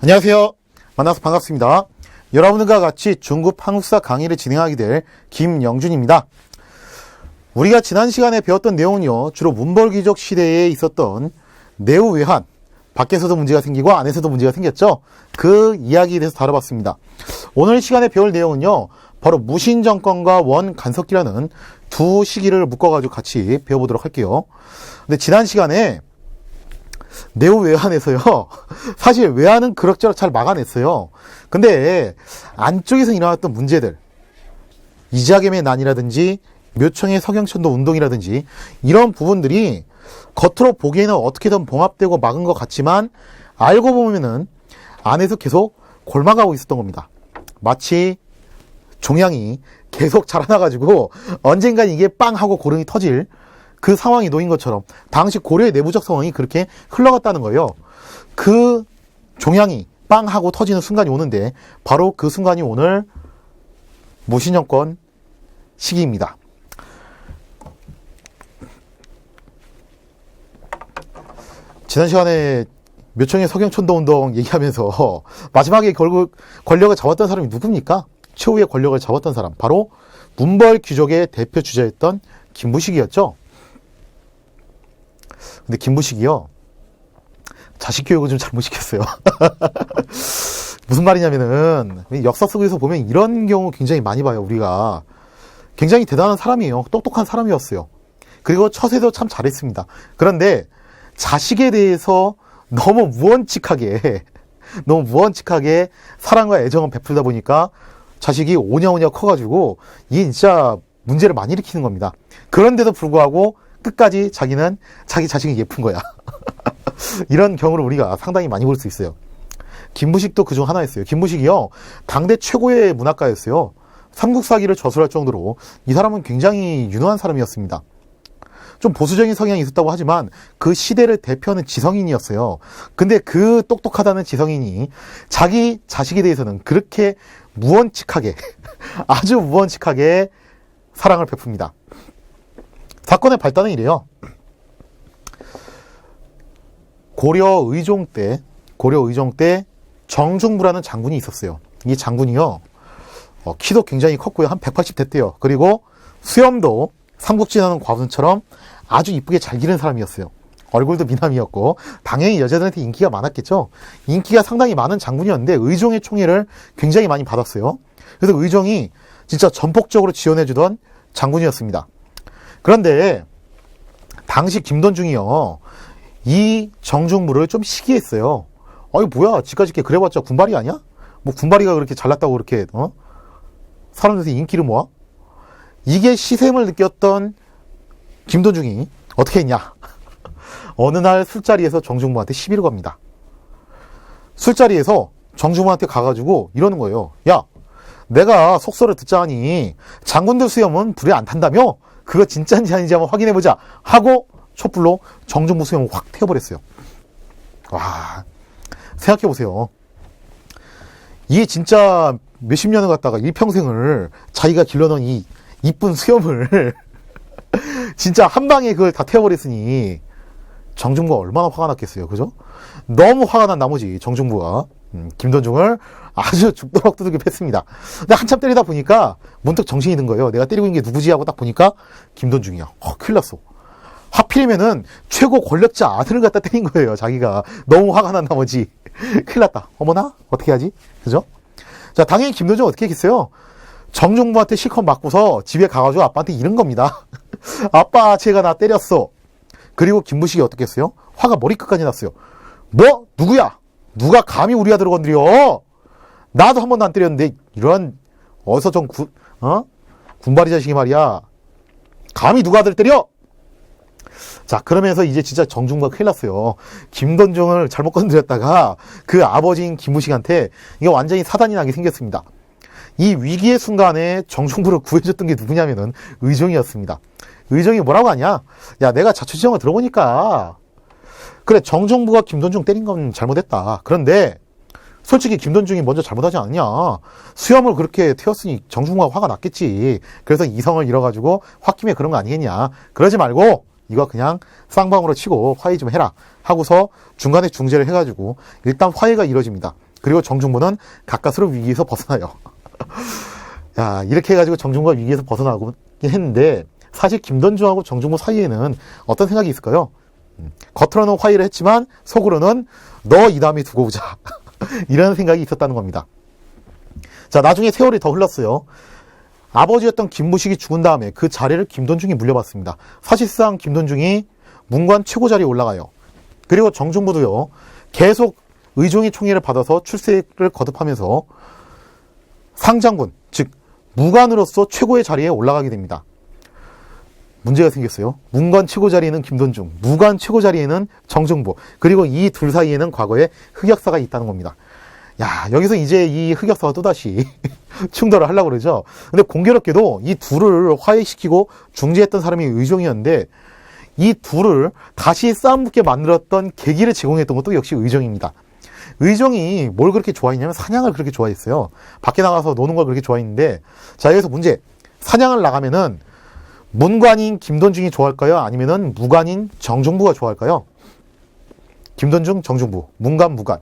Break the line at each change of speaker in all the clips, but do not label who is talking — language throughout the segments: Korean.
안녕하세요. 만나서 반갑습니다. 여러분들과 같이 중급 한국사 강의를 진행하게 될 김영준입니다. 우리가 지난 시간에 배웠던 내용은요, 주로 문벌귀족 시대에 있었던 내후외환, 밖에서도 문제가 생기고 안에서도 문제가 생겼죠. 그 이야기에 대해서 다뤄봤습니다. 오늘 시간에 배울 내용은요, 바로 무신정권과 원간섭기라는 두 시기를 묶어가지고 같이 배워보도록 할게요. 근데 지난 시간에 내후외환에서요, 사실 외환은 그럭저럭 잘 막아냈어요. 근데 안쪽에서 일어났던 문제들, 이자겸의 난이라든지 묘청의 서경천도 운동이라든지 이런 부분들이 겉으로 보기에는 어떻게든 봉합되고 막은 것 같지만 알고 보면은 안에서 계속 골마가고 있었던 겁니다. 마치 종양이 계속 자라나가지고 언젠간 이게 빵 하고 고름이 터질 그 상황이 놓인 것처럼 당시 고려의 내부적 상황이 그렇게 흘러갔다는 거예요. 그 종양이 빵 하고 터지는 순간이 오는데 바로 그 순간이 오늘 무신정권 시기입니다. 지난 시간에 묘청의 서경천도 운동 얘기하면서 마지막에 결국 권력을 잡았던 사람이 누굽니까? 최후의 권력을 잡았던 사람, 바로 문벌 귀족의 대표 주자였던 김부식이었죠. 근데 김부식이요, 자식 교육을 좀 잘못 시켰어요. 무슨 말이냐면은 역사 속에서 보면 이런 경우 굉장히 많이 봐요. 우리가 굉장히 대단한 사람이에요. 똑똑한 사람이었어요. 그리고 처세도 참 잘했습니다. 그런데 자식에 대해서 너무 무언칙하게 사랑과 애정을 베풀다 보니까 자식이 오냐오냐 커가지고 이게 진짜 문제를 많이 일으키는 겁니다. 그런데도 불구하고 끝까지 자기는 자기 자식이 예쁜 거야. 이런 경우를 우리가 상당히 많이 볼 수 있어요. 김부식도 그중 하나였어요. 김부식이요, 당대 최고의 문학가였어요. 삼국사기를 저술할 정도로 이 사람은 굉장히 유능한 사람이었습니다. 좀 보수적인 성향이 있었다고 하지만 그 시대를 대표하는 지성인이었어요. 근데 그 똑똑하다는 지성인이 자기 자식에 대해서는 그렇게 무언칙하게 아주 무언칙하게 사랑을 베풉니다. 사건의 발단은 이래요. 고려 의종 때 정중부라는 장군이 있었어요. 이 장군이요, 키도 굉장히 컸고요. 한 180 됐대요. 그리고 수염도 삼국지나는 과분처럼 아주 이쁘게 잘 기른 사람이었어요. 얼굴도 미남이었고 당연히 여자들한테 인기가 많았겠죠. 인기가 상당히 많은 장군이었는데 의종의 총애를 굉장히 많이 받았어요. 그래서 의종이 진짜 전폭적으로 지원해주던 장군이었습니다. 그런데 당시 김돈중이요, 이 정중부를 좀 시기했어요. 아이 뭐야, 지까짓게 그래봤자 군발이 아니야? 뭐 군발이가 그렇게 잘났다고 그렇게 사람들한테 인기를 모아? 이게 시샘을 느꼈던 김돈중이 어떻게 했냐? 어느 날 술자리에서 정중부한테 시비를 겁니다. 술자리에서 정중부한테 가가지고 이러는 거예요. 야, 내가 속설을 듣자니 장군들 수염은 불에 안 탄다며? 그거 진짜인지 아닌지 한번 확인해보자 하고 촛불로 정중부 수염을 확 태워버렸어요. 와, 생각해보세요. 이게 진짜 몇십 년을 갖다가 일평생을 자기가 길러놓은 이 이쁜 수염을 진짜 한 방에 그걸 다 태워버렸으니 정중부가 얼마나 화가 났겠어요. 그죠? 너무 화가 난 나머지 정중부가 김돈중을 아주 죽도록 두들겨 팼습니다. 근데 한참 때리다 보니까 문득 정신이 든 거예요. 내가 때리고 있는 게 누구지 하고 딱 보니까 김돈중이야. 큰일 났어. 하필이면은 최고 권력자 아들을 갖다 때린 거예요. 자기가 너무 화가 난 나머지. 큰일 났다. 어머나? 어떻게 하지? 그죠? 자, 당연히 김돈중 어떻게 했겠어요? 정중부한테 실컷 맞고서 집에 가가지고 아빠한테 이른 겁니다. 아빠, 쟤가 나 때렸어. 그리고 김부식이 어떻게 했어요? 화가 머리끝까지 났어요. 뭐? 누구야? 누가 감히 우리 아들을 건드려? 나도 한 번도 안 때렸는데 이런 어디서 좀 군발이 자식이 말이야. 감히 누가 아들을 때려? 자, 그러면서 이제 진짜 정중부가 큰일 났어요. 김돈중을 잘못 건드렸다가 그 아버지인 김부식한테 이게 완전히 사단이 나게 생겼습니다. 이 위기의 순간에 정중부를 구해줬던 게 누구냐면은 의종이었습니다. 의종이 뭐라고 하냐? 야, 내가 자초지종을 들어보니까 그래, 정중부가 김돈중 때린 건 잘못했다. 그런데 솔직히 김돈중이 먼저 잘못하지 않냐? 수염을 그렇게 태웠으니 정중부가 화가 났겠지. 그래서 이성을 잃어가지고 홧김에 그런 거 아니겠냐? 그러지 말고 이거 그냥 쌍방으로 치고 화해 좀 해라 하고서 중간에 중재를 해가지고 일단 화해가 이루어집니다. 그리고 정중부는 가까스로 위기에서 벗어나요. 야, 이렇게 해가지고 정중부가 위기에서 벗어나긴 했는데, 사실 김던중하고 정중부 사이에는 어떤 생각이 있을까요? 겉으로는 화해를 했지만 속으로는 너 이 다음에 두고 보자. 이런 생각이 있었다는 겁니다. 자, 나중에 세월이 더 흘렀어요. 아버지였던 김무식이 죽은 다음에 그 자리를 김돈중이 물려받습니다. 사실상 김돈중이 문관 최고 자리에 올라가요. 그리고 정중부도요, 계속 의종의 총애를 받아서 출세를 거듭하면서 상장군, 즉 무관으로서 최고의 자리에 올라가게 됩니다. 문제가 생겼어요. 문관 최고 자리에는 김돈중, 무관 최고 자리에는 정중부, 그리고 이 둘 사이에는 과거에 흑역사가 있다는 겁니다. 야, 여기서 이제 이 흑역사가 또다시 충돌을 하려고 그러죠. 근데 공교롭게도 이 둘을 화해시키고 중재했던 사람이 의종이었는데, 이 둘을 다시 싸움 붙게 만들었던 계기를 제공했던 것도 역시 의종입니다. 의종이 뭘 그렇게 좋아했냐면 사냥을 그렇게 좋아했어요. 밖에 나가서 노는 걸 그렇게 좋아했는데, 자, 여기서 문제. 사냥을 나가면은 문관인 김돈중이 좋아할까요? 아니면은 무관인 정중부가 좋아할까요? 김돈중, 정중부, 문관, 무관.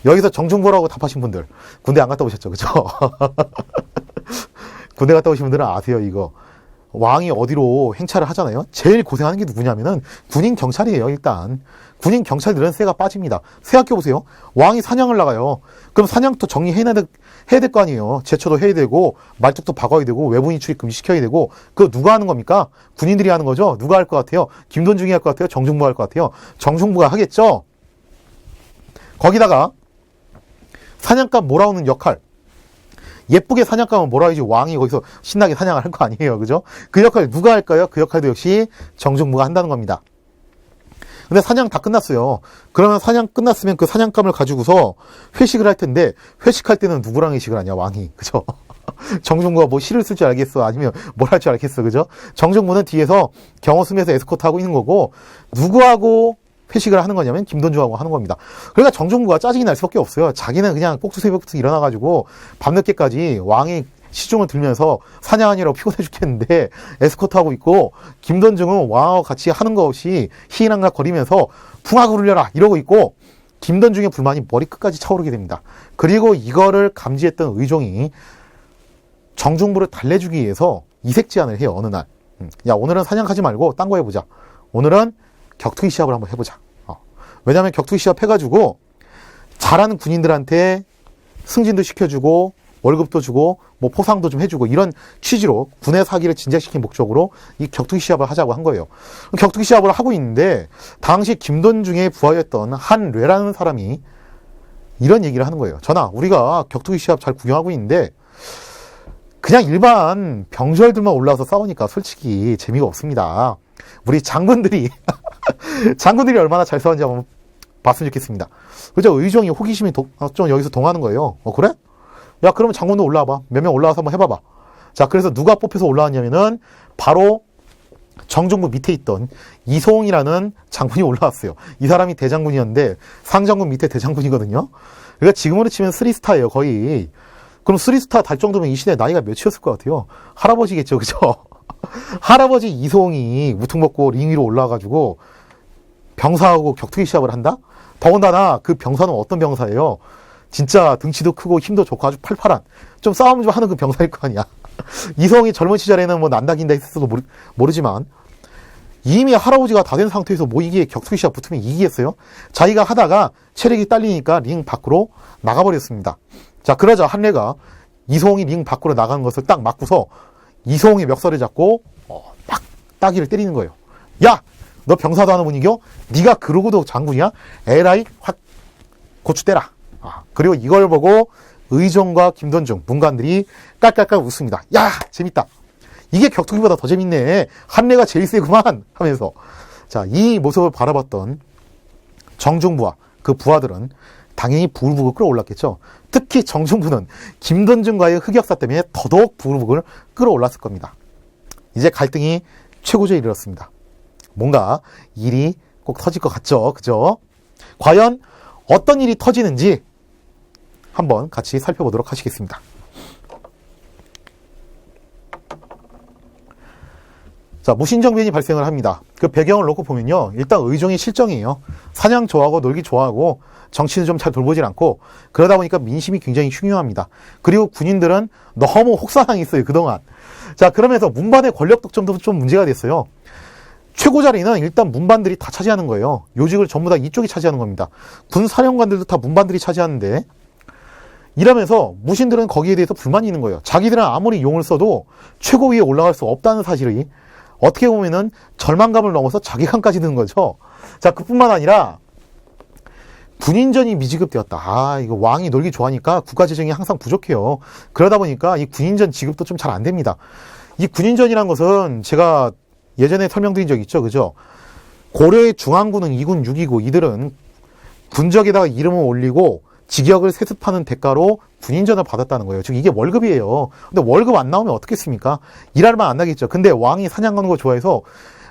여기서 정중부라고 답하신 분들, 군대 안 갔다 오셨죠, 그죠? 군대 갔다 오신 분들은 아세요, 이거. 왕이 어디로 행차를 하잖아요. 제일 고생하는 게 누구냐면은 군인 경찰이에요. 일단 군인 경찰들은 쇠가 빠집니다. 생각해 보세요. 왕이 사냥을 나가요. 그럼 사냥도 정리해야 될 거 아니에요. 제초도 해야 되고 말뚝도 박아야 되고 외부인 출입 금지시켜야 되고, 그거 누가 하는 겁니까? 군인들이 하는 거죠. 누가 할 것 같아요? 김돈중이 할 것 같아요? 정중부 할 것 같아요? 정중부가 하겠죠. 거기다가 사냥감 몰아오는 역할, 예쁘게 사냥감을 몰아야지 왕이 거기서 신나게 사냥을 할 거 아니에요. 그죠? 그 역할 누가 할까요? 그 역할도 역시 정중부가 한다는 겁니다. 근데 사냥 다 끝났어요. 그러면 사냥 끝났으면 그 사냥감을 가지고서 회식을 할 텐데, 회식할 때는 누구랑 회식을 하냐, 왕이. 그죠? 정중부가 뭐 시를 쓸 줄 알겠어? 아니면 뭘 할 줄 알겠어? 그죠? 정중부는 뒤에서 경호섬에서 에스코트하고 있는 거고, 누구하고 회식을 하는 거냐면 김돈중하고 하는 겁니다. 그러니까 정중부가 짜증이 날 수밖에 없어요. 자기는 그냥 꼭두새벽부터 일어나가지고 밤늦게까지 왕이 시중을 들면서 사냥하느라고 피곤해 죽겠는데 에스코트하고 있고, 김돈중은 왕하고 같이 하는 거 없이 희희낙낙 거리면서 풍악을 울려라 이러고 있고, 김돈중의 불만이 머리끝까지 차오르게 됩니다. 그리고 이거를 감지했던 의종이 정중부를 달래주기 위해서 이색 제안을 해요. 어느 날, 야, 오늘은 사냥하지 말고 딴 거 해보자. 오늘은 격투기 시합을 한번 해보자. 왜냐하면 격투기 시합 해가지고 잘하는 군인들한테 승진도 시켜주고 월급도 주고 뭐 포상도 좀 해주고, 이런 취지로 군의 사기를 진작시킨 목적으로 이 격투기 시합을 하자고 한 거예요. 격투기 시합을 하고 있는데 당시 김돈중의 부하였던 한뢰라는 사람이 이런 얘기를 하는 거예요. 전하, 우리가 격투기 시합 잘 구경하고 있는데 그냥 일반 병졸들만 올라와서 싸우니까 솔직히 재미가 없습니다. 우리 장군들이 장군들이 얼마나 잘 싸우는지 한번 봤으면 좋겠습니다. 그죠? 의종이 호기심이 좀 여기서 동하는 거예요. 그래? 야, 그러면 장군도 올라와봐. 몇 명 올라와서 한번 해봐봐. 자, 그래서 누가 뽑혀서 올라왔냐면은 바로 정중부 밑에 있던 이소홍이라는 장군이 올라왔어요. 이 사람이 대장군이었는데 상장군 밑에 대장군이거든요. 그러니까 지금으로 치면 3스타예요, 거의. 그럼 3스타 달 정도면 이 시대 나이가 몇이었을 것 같아요? 할아버지겠죠, 그죠? 할아버지 이소홍이 우퉁 먹고 링 위로 올라와가지고 병사하고 격투기 시합을 한다? 더군다나 그 병사는 어떤 병사예요? 진짜 등치도 크고 힘도 좋고 아주 팔팔한, 좀 싸움 좀 하는 그 병사일 거 아니야. 이소홍이 젊은 시절에는 뭐 난다긴다 했어도 모르지만 이미 할아버지가 다 된 상태에서 뭐 이게 격투기 시합 붙으면 이기겠어요? 자기가 하다가 체력이 딸리니까 링 밖으로 나가버렸습니다. 자, 그러자 한례가 이소홍이 링 밖으로 나가는 것을 딱 막고서 이소홍의 멱살을 잡고 딱 따기를 때리는 거예요. 야, 너 병사도 하는 분이겨? 네가 그러고도 장군이야? 에라이 확 고추 때라. 그리고 이걸 보고 의종과 김돈중 문관들이 깔깔깔 웃습니다. 야, 재밌다. 이게 격투기보다 더 재밌네. 한례가 제일 세구만 하면서. 자, 이 모습을 바라봤던 정중부와 그 부하들은 당연히 부글부글 끌어올랐겠죠. 특히 정중부는 김돈중과의 흑역사 때문에 더더욱 부글부글 끌어올랐을 겁니다. 이제 갈등이 최고조에 이르렀습니다. 뭔가 일이 꼭 터질 것 같죠, 그죠? 과연 어떤 일이 터지는지 한번 같이 살펴보도록 하시겠습니다. 자, 무신정변이 발생을 합니다. 그 배경을 놓고 보면요, 일단 의종이 실정이에요. 사냥 좋아하고 놀기 좋아하고 정치는 좀 잘 돌보질 않고 그러다 보니까 민심이 굉장히 흉흉합니다. 그리고 군인들은 너무 혹사당했어요, 그동안. 자, 그러면서 문반의 권력 독점도 좀 문제가 됐어요. 최고 자리는 일단 문반들이 다 차지하는 거예요. 요직을 전부 다 이쪽이 차지하는 겁니다. 군 사령관들도 다 문반들이 차지하는데, 이러면서 무신들은 거기에 대해서 불만이 있는 거예요. 자기들은 아무리 용을 써도 최고위에 올라갈 수 없다는 사실이 어떻게 보면은 절망감을 넘어서 자괴감까지 드는 거죠. 자, 그뿐만 아니라 군인전이 미지급되었다. 아, 이거 왕이 놀기 좋아하니까 국가 재정이 항상 부족해요. 그러다 보니까 이 군인전 지급도 좀 잘 안 됩니다. 이 군인전이란 것은 제가 예전에 설명드린 적 있죠, 그죠? 고려의 중앙군은 2군 6이고 이들은 군적에다가 이름을 올리고 직역을 세습하는 대가로 군인전을 받았다는 거예요. 즉 이게 월급이에요. 근데 월급 안 나오면 어떻겠습니까? 일할 만 안 나겠죠. 근데 왕이 사냥 가는 거 좋아해서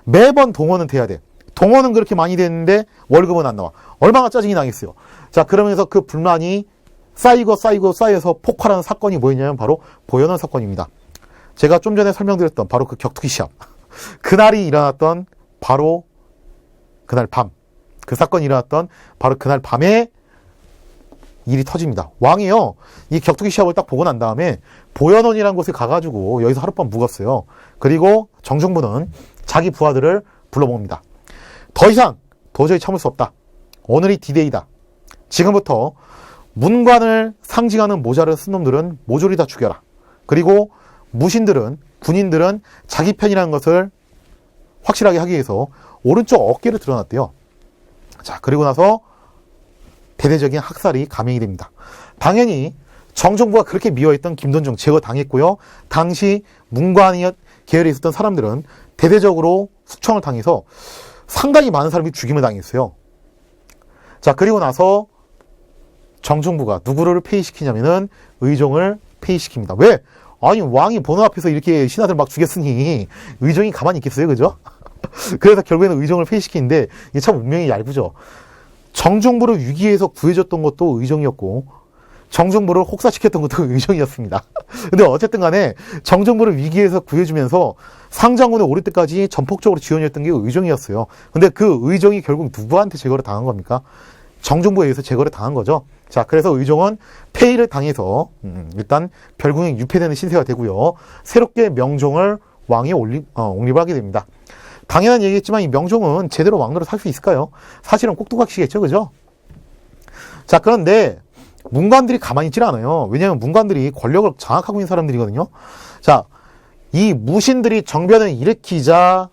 매번 동원은 돼야 돼. 동원은 그렇게 많이 됐는데 월급은 안 나와. 얼마나 짜증이 나겠어요. 자, 그러면서 그 불만이 쌓여서 폭발하는 사건이 뭐였냐면 바로 보현원 사건입니다. 제가 좀 전에 설명드렸던 바로 그 격투기 시합. 그날이 일어났던 바로 그날 밤. 그 사건이 일어났던 바로 그날 밤에 일이 터집니다. 왕이요, 이 격투기 시합을 딱 보고 난 다음에 보현원이라는 곳에 가가지고 여기서 하룻밤 묵었어요. 그리고 정중부는 자기 부하들을 불러 모읍니다. 더 이상 도저히 참을 수 없다. 오늘이 디데이다. 지금부터 문관을 상징하는 모자를 쓴 놈들은 모조리 다 죽여라. 그리고 무신들은, 군인들은 자기 편이라는 것을 확실하게 하기 위해서 오른쪽 어깨를 드러났대요. 자, 그리고 나서 대대적인 학살이 감행이 됩니다. 당연히 정정부가 그렇게 미워했던 김돈중 제거당했고요. 당시 문관 계열에 있었던 사람들은 대대적으로 숙청을 당해서 상당히 많은 사람이 죽임을 당했어요. 자, 그리고 나서 정중부가 누구를 폐위시키냐면은 의종을 폐위시킵니다. 왜? 아니, 왕이 보는 앞에서 이렇게 신하들 막 죽였으니 의종이 가만히 있겠어요, 그죠? 그래서 결국에는 의종을 폐위시키는데 이게 참 운명이 얇죠. 정중부를 위기에서 구해줬던 것도 의종이었고 정중부를 혹사시켰던 것도 의종이었습니다. 근데 어쨌든 간에 정중부를 위기에서 구해주면서 상장군에 오를 때까지 전폭적으로 지원했던 게 의종이었어요. 근데 그 의종이 결국 누구한테 제거를 당한 겁니까? 정중부에 의해서 제거를 당한 거죠. 자, 그래서 의종은 폐위를 당해서 일단 별궁에 유폐되는 신세가 되고요. 새롭게 명종을 왕에 옹립을 하게 됩니다. 당연한 얘기겠지만 이 명종은 제대로 왕노릇 할 수 있을까요? 사실은 꼭두각시겠죠, 그죠? 자, 그런데 문관들이 가만히 있질 않아요. 왜냐하면 문관들이 권력을 장악하고 있는 사람들이거든요. 자, 이 무신들이 정변을 일으키자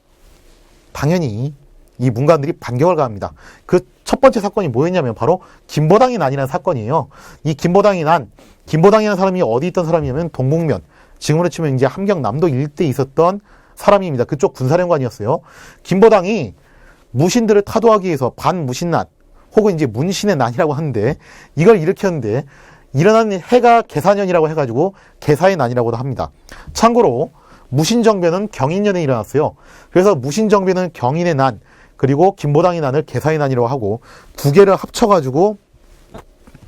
당연히 이 문관들이 반격을 가합니다. 그 첫 번째 사건이 뭐였냐면 바로 김보당의 난이라는 사건이에요. 이 김보당이라는 사람이 어디 있던 사람이냐면 동북면, 지금으로 치면 이제 함경남도 일대에 있었던 사람입니다. 그쪽 군사령관이었어요. 김보당이 무신들을 타도하기 위해서 반무신난 혹은 이제 문신의 난이라고 하는데 이걸 일으켰는데 일어난 해가 개사년이라고 해가지고 개사의 난이라고도 합니다. 참고로 무신정변은 경인년에 일어났어요. 그래서 무신정변은 경인의 난, 그리고 김보당의 난을 개사의 난이라고 하고 두 개를 합쳐가지고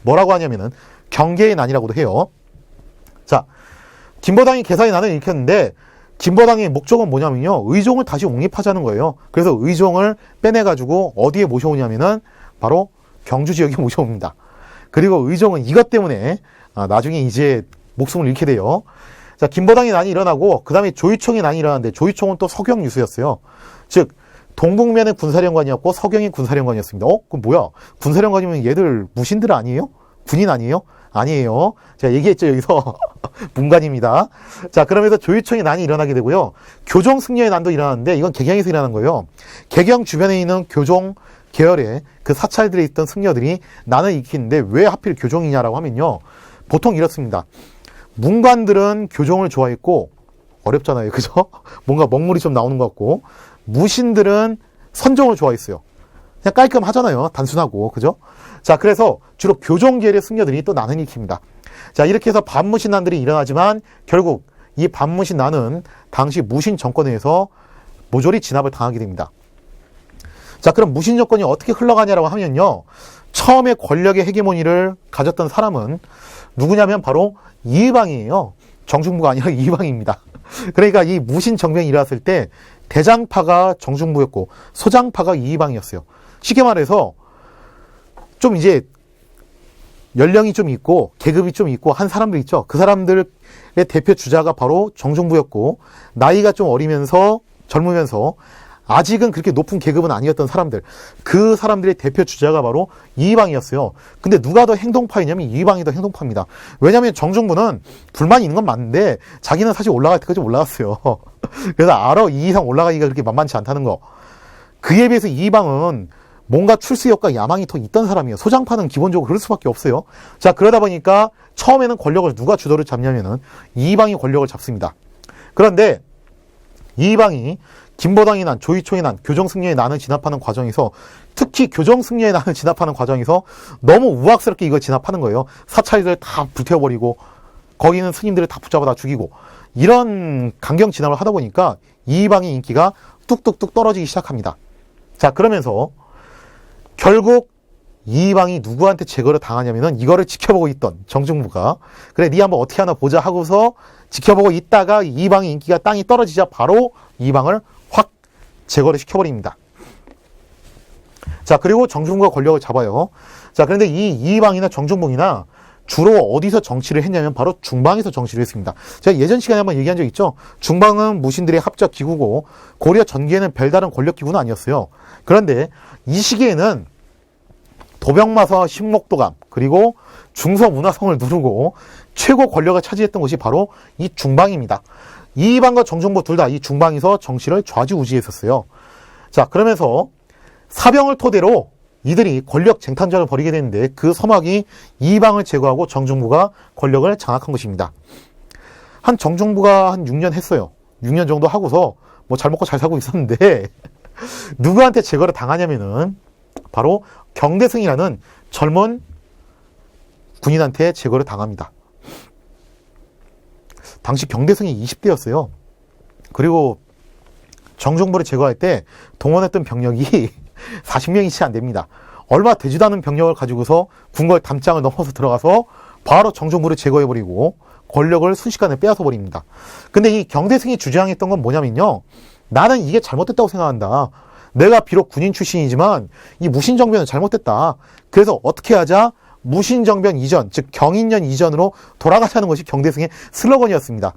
뭐라고 하냐면은 경계의 난이라고도 해요. 자, 김보당이 개사의 난을 일으켰는데 김보당의 목적은 뭐냐면요, 의종을 다시 옹립하자는 거예요. 그래서 의종을 빼내가지고 어디에 모셔오냐면은 바로 경주 지역에 모셔옵니다. 그리고 의종은 이것 때문에 나중에 이제 목숨을 잃게 돼요. 자, 김보당의 난이 일어나고 그 다음에 조이총의 난이 일어났는데 조이총은 또 서경 유수였어요. 즉 동북면의 군사령관이었고 서경의 군사령관이었습니다. 그럼 뭐야? 군사령관이면 얘들 무신들 아니에요? 군인 아니에요? 아니에요. 제가 얘기했죠, 여기서. 문관입니다. 자, 그러면서 조이총의 난이 일어나게 되고요. 교종 승려의 난도 일어나는데 이건 개경에서 일어난 거예요. 개경 주변에 있는 교종 계열의 그 사찰들에 있던 승려들이 난을 일으키는데 왜 하필 교종이냐라고 하면요, 보통 이렇습니다. 문관들은 교종을 좋아했고, 어렵잖아요, 그죠? 뭔가 먹물이 좀 나오는 것 같고, 무신들은 선종을 좋아했어요. 그냥 깔끔하잖아요, 단순하고, 그죠? 자, 그래서 주로 교종 계열의 승려들이 또 난을 일으킵니다. 자, 이렇게 해서 반무신난들이 일어나지만 결국 이 반무신난은 당시 무신 정권에서 모조리 진압을 당하게 됩니다. 자, 그럼 무신 정권이 어떻게 흘러가냐라고 하면요, 처음에 권력의 헤게모니를 가졌던 사람은 누구냐면 바로 이의방이에요. 정중부가 아니라 이의방입니다. 그러니까 이 무신 정변이 일어났을 때 대장파가 정중부였고 소장파가 이의방이었어요. 쉽게 말해서 좀 이제 연령이 좀 있고 계급이 좀 있고 한 사람들 있죠. 그 사람들의 대표 주자가 바로 정중부였고, 나이가 좀 어리면서 젊으면서 아직은 그렇게 높은 계급은 아니었던 사람들, 그 사람들의 대표 주자가 바로 이방이었어요. 근데 누가 더 행동파이냐면 이방이 더 행동파입니다. 왜냐하면 정중부는 불만이 있는 건 맞는데 자기는 사실 올라갈 때까지 올라갔어요. 그래서 알아, 이 이상 올라가기가 그렇게 만만치 않다는 거. 그에 비해서 이방은 뭔가 출세욕과 야망이 더 있던 사람이에요. 소장파는 기본적으로 그럴 수밖에 없어요. 자, 그러다 보니까 처음에는 권력을 누가 주도를 잡냐면은 이방이 권력을 잡습니다. 그런데 이방이 김보당이 난, 조이총이 난, 교정승려의 난을 진압하는 과정에서, 특히 교정승려의 난을 진압하는 과정에서 너무 우악스럽게 이걸 진압하는 거예요. 사찰들 다 불태워버리고 거기 있는 스님들을 다 붙잡아 다 죽이고, 이런 강경 진압을 하다 보니까 이방의 인기가 뚝뚝뚝 떨어지기 시작합니다. 자, 그러면서 결국 이방이 누구한테 제거를 당하냐면은 이거를 지켜보고 있던 정중부가, 그래 니 한번 어떻게 하나 보자 하고서 지켜보고 있다가 이방의 인기가 땅이 떨어지자 바로 이방을 확 제거를 시켜버립니다. 자, 그리고 정중부가 권력을 잡아요. 자, 그런데 이 이방이나 정중봉이나 주로 어디서 정치를 했냐면 바로 중방에서 정치를 했습니다. 제가 예전 시간에 한번 얘기한 적 있죠. 중방은 무신들의 합작 기구고 고려 전기에는 별다른 권력 기구는 아니었어요. 그런데 이 시기에는 도병마사와 신목도감 그리고 중서문화성을 누르고 최고 권력을 차지했던 것이 바로 이 중방입니다. 이방과 정중부 둘 다 이 중방에서 정치를 좌지우지했었어요. 자, 그러면서 사병을 토대로 이들이 권력 쟁탈전을 벌이게 되는데 그 서막이 이방을 제거하고 정중부가 권력을 장악한 것입니다. 한 정중부가 한 6년 했어요. 6년 정도 하고서 뭐 잘 먹고 잘 살고 있었는데 누구한테 제거를 당하냐면은 바로 경대승이라는 젊은 군인한테 제거를 당합니다. 당시 경대승이 20대였어요. 그리고 정중부를 제거할 때 동원했던 병력이 40명이 채 안 됩니다. 얼마 되지도 않은 병력을 가지고서 궁궐 담장을 넘어서 들어가서 바로 정중부를 제거해버리고 권력을 순식간에 빼앗아버립니다. 근데 이 경대승이 주장했던 건 뭐냐면요, 나는 이게 잘못됐다고 생각한다. 내가 비록 군인 출신이지만 이 무신정변은 잘못됐다. 그래서 어떻게 하자? 무신정변 이전, 즉 경인년 이전으로 돌아가자는 것이 경대승의 슬로건이었습니다.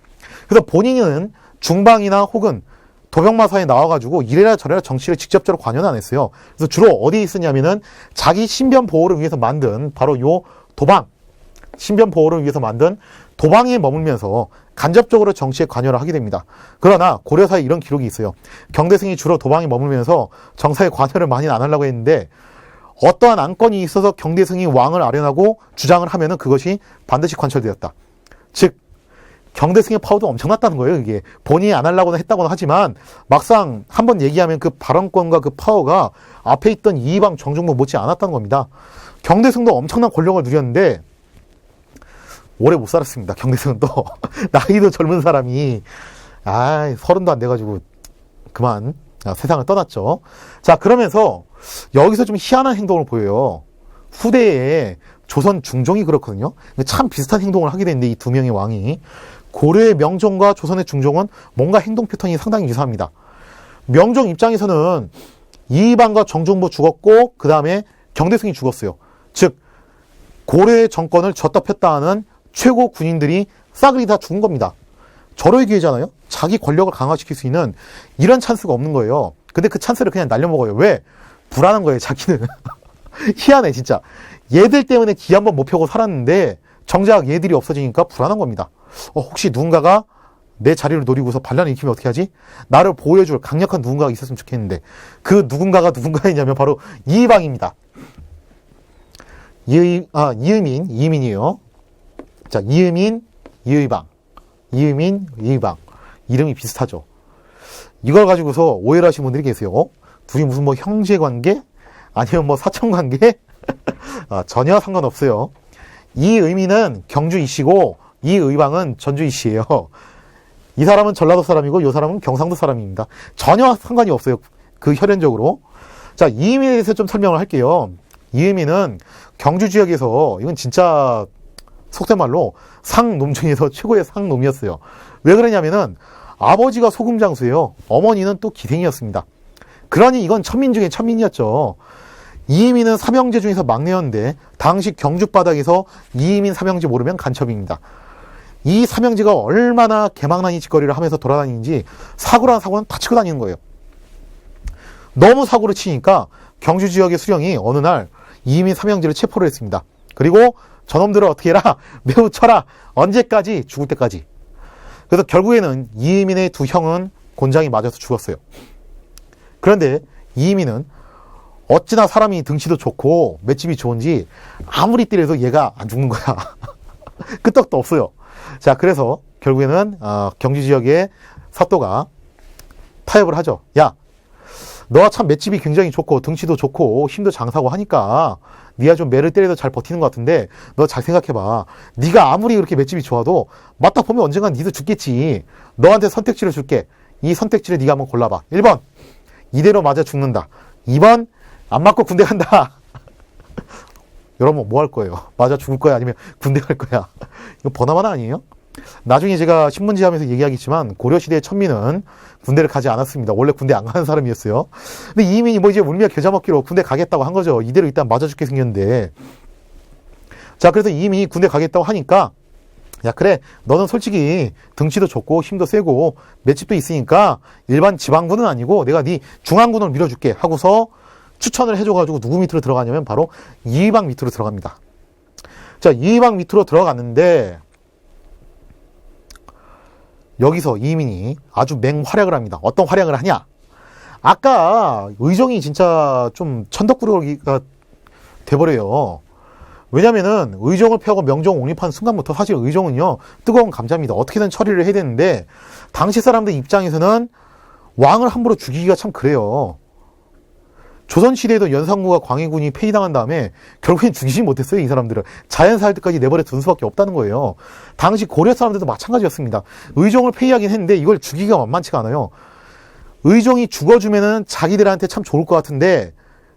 그래서 본인은 중방이나 혹은 도병마사에 나와가지고 이래라 저래라 정치를 직접적으로 관여는 안 했어요. 그래서 주로 어디에 있었냐면은 자기 신변 보호를 위해서 만든 바로 요 도방, 신변 보호를 위해서 만든 도방에 머물면서 간접적으로 정치에 관여를 하게 됩니다. 그러나 고려사에 이런 기록이 있어요. 경대승이 주로 도방에 머물면서 정사에 관여를 많이 안 하려고 했는데 어떠한 안건이 있어서 경대승이 왕을 아련하고 주장을 하면은 그것이 반드시 관철되었다. 즉 경대승의 파워도 엄청났다는 거예요. 이게 본인이 안 하려고는 했다고는 하지만 막상 한번 얘기하면 그 발언권과 그 파워가 앞에 있던 이방 정중부 못지 않았다는 겁니다. 경대승도 엄청난 권력을 누렸는데 오래 못 살았습니다. 경대승은 또 나이도 젊은 사람이 30도 안 돼가지고 그만 세상을 떠났죠. 자, 그러면서 여기서 좀 희한한 행동을 보여요. 후대에 조선 중종이 그렇거든요. 참 비슷한 행동을 하게 되는데 이 두 명의 왕이, 고려의 명종과 조선의 중종은 뭔가 행동 패턴이 상당히 유사합니다. 명종 입장에서는 이방과 정중부 죽었고 그 다음에 경대승이 죽었어요. 즉 고려의 정권을 졌다 폈다 하는 최고 군인들이 싸그리 다 죽은 겁니다. 절호의 기회잖아요. 자기 권력을 강화시킬 수 있는 이런 찬스가 없는 거예요. 근데 그 찬스를 그냥 날려먹어요. 왜? 불안한 거예요, 자기는. 희한해, 진짜. 얘들 때문에 기 한번 못 펴고 살았는데 정작 얘들이 없어지니까 불안한 겁니다. 혹시 누군가가 내 자리를 노리고서 반란을 일으키면 어떻게 하지? 나를 보호해줄 강력한 누군가가 있었으면 좋겠는데 그 누군가가 누군가이냐면 바로 이방입니다. 이의민이에요. 자, 이의민, 이의방. 이의민, 이의방. 이름이 비슷하죠. 이걸 가지고서 오해를 하시는 분들이 계세요. 둘이 무슨 뭐 형제 관계? 아니면 뭐 사촌 관계? 전혀 상관없어요. 이의민은 경주이시고 이의방은 전주이시예요. 이 사람은 전라도 사람이고 이 사람은 경상도 사람입니다. 전혀 상관이 없어요. 그 혈연적으로. 자, 이의민에 대해서 좀 설명을 할게요. 이의민은 경주 지역에서 이건 진짜 속된 말로 상놈 중에서 최고의 상놈이었어요. 왜 그러냐면은 아버지가 소금장수예요. 어머니는 또 기생이었습니다. 그러니 이건 천민 중에 천민이었죠. 이의민은 삼형제 중에서 막내였는데 당시 경주 바닥에서 이의민 삼형제 모르면 간첩입니다. 이 삼형제가 얼마나 개망나니 짓거리를 하면서 돌아다니는지 사고라는 사고는 다 치고 다니는 거예요. 너무 사고를 치니까 경주 지역의 수령이 어느 날 이의민 삼형제를 체포를 했습니다. 그리고 저놈들을 어떻게 해라, 매우 쳐라, 언제까지? 죽을 때까지. 그래서 결국에는 이의민의 두 형은 곤장이 맞아서 죽었어요. 그런데 이의민은 어찌나 사람이 등치도 좋고 맷집이 좋은지 아무리 때려도 얘가 안 죽는 거야. 끄떡도 없어요. 자, 그래서 결국에는 경주 지역의 사또가 타협을 하죠. 야, 너가 참 맷집이 굉장히 좋고 등치도 좋고 힘도 장사고 하니까 네가 좀 매를 때려도 잘 버티는 것 같은데 너 잘 생각해봐. 네가 아무리 그렇게 맷집이 좋아도 맞다 보면 언젠간 니도 죽겠지. 너한테 선택지를 줄게. 이 선택지를 네가 한번 골라봐. 1번 이대로 맞아 죽는다. 2번 안 맞고 군대 간다. 여러분 뭐 할 거예요? 맞아 죽을 거야? 아니면 군대 갈 거야? 이거 버나마나 아니에요? 나중에 제가 신문지 하면서 얘기하겠지만 고려시대의 천민은 군대를 가지 않았습니다. 원래 군대 안 가는 사람이었어요. 근데 이민이 뭐 이제 울며 겨자 먹기로 군대 가겠다고 한 거죠. 이대로 일단 맞아 죽게 생겼는데. 자, 그래서 이민이 군대 가겠다고 하니까 야, 그래, 너는 솔직히 등치도 좋고 힘도 세고 맷집도 있으니까 일반 지방군은 아니고 내가 네 중앙군을 밀어줄게 하고서 추천을 해줘가지고 누구 밑으로 들어가냐면 바로 이의방 밑으로 들어갑니다. 자, 이의방 밑으로 들어갔는데 여기서 이의민이 아주 맹활약을 합니다. 어떤 활약을 하냐? 아까 의정이 진짜 좀 천덕꾸러기가 돼버려요. 왜냐면은 의정을 펴고 명정 옹립한 순간부터 사실 의정은요 뜨거운 감자입니다. 어떻게든 처리를 해야 되는데 당시 사람들 입장에서는 왕을 함부로 죽이기가 참 그래요. 조선시대에도 연산군과 광해군이 폐위당한 다음에 결국엔 죽이지 못했어요. 이 사람들을 자연사할 때까지 내버려 둔 수밖에 없다는 거예요. 당시 고려 사람들도 마찬가지였습니다. 의정을 폐위하긴 했는데 이걸 죽이기가 만만치가 않아요. 의정이 죽어주면은 자기들한테 참 좋을 것 같은데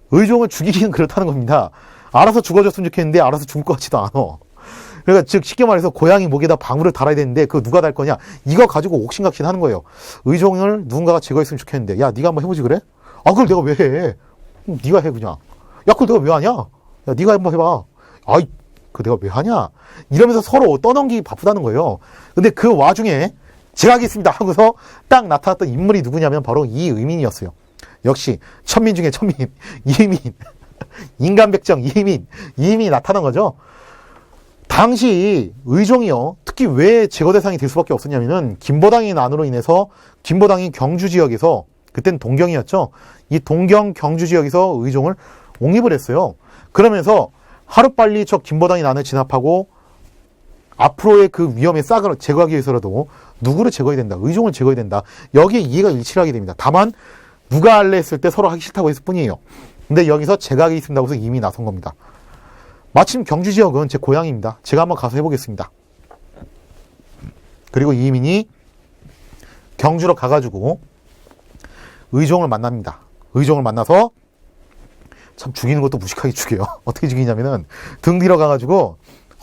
의정을 죽이기는 그렇다는 겁니다. 알아서 죽어줬으면 좋겠는데 알아서 죽을 것 같지도 않아. 그러니까 즉 쉽게 말해서 고양이 목에다 방울을 달아야 되는데 그거 누가 달 거냐? 이거 가지고 옥신각신 하는 거예요. 의정을 누군가가 제거했으면 좋겠는데 야 네가 한번 해보지 그래? 아 그걸 내가 왜 해? 네가 해 그냥. 야 그걸 내가 왜 하냐? 야 네가 한번 해봐. 아이 그 내가 왜 하냐? 이러면서 서로 떠넘기기 바쁘다는 거예요. 근데 그 와중에 제가 하겠습니다 하고서 딱 나타났던 인물이 누구냐면 바로 이의민이었어요. 역시 천민 중에 천민 이의민. 인간백정 이의민이 나타난 거죠. 당시 의정이요 특히 왜 제거 대상이 될 수밖에 없었냐면은 김보당의 난으로 인해서 김보당이 경주 지역에서 그땐 동경이었죠. 이 동경 경주 지역에서 의정을 옹립을 했어요. 그러면서 하루빨리 저 김보당의 난을 진압하고 앞으로의 그 위험의 싹을 제거하기 위해서라도 누구를 제거해야 된다. 의정을 제거해야 된다. 여기에 이해가 일치를 하게 됩니다. 다만 누가 할래 했을 때 서로 하기 싫다고 했을 뿐이에요. 근데 여기서 제가 하겠습니다 하고서 이미 나선 겁니다. 마침 경주 지역은 제 고향입니다. 제가 한번 가서 해보겠습니다. 그리고 이민이 경주로 가가지고 의정을 만납니다. 의정을 만나서 참 죽이는 것도 무식하게 죽여요. 어떻게 죽이냐면은 등 뒤로 가가지고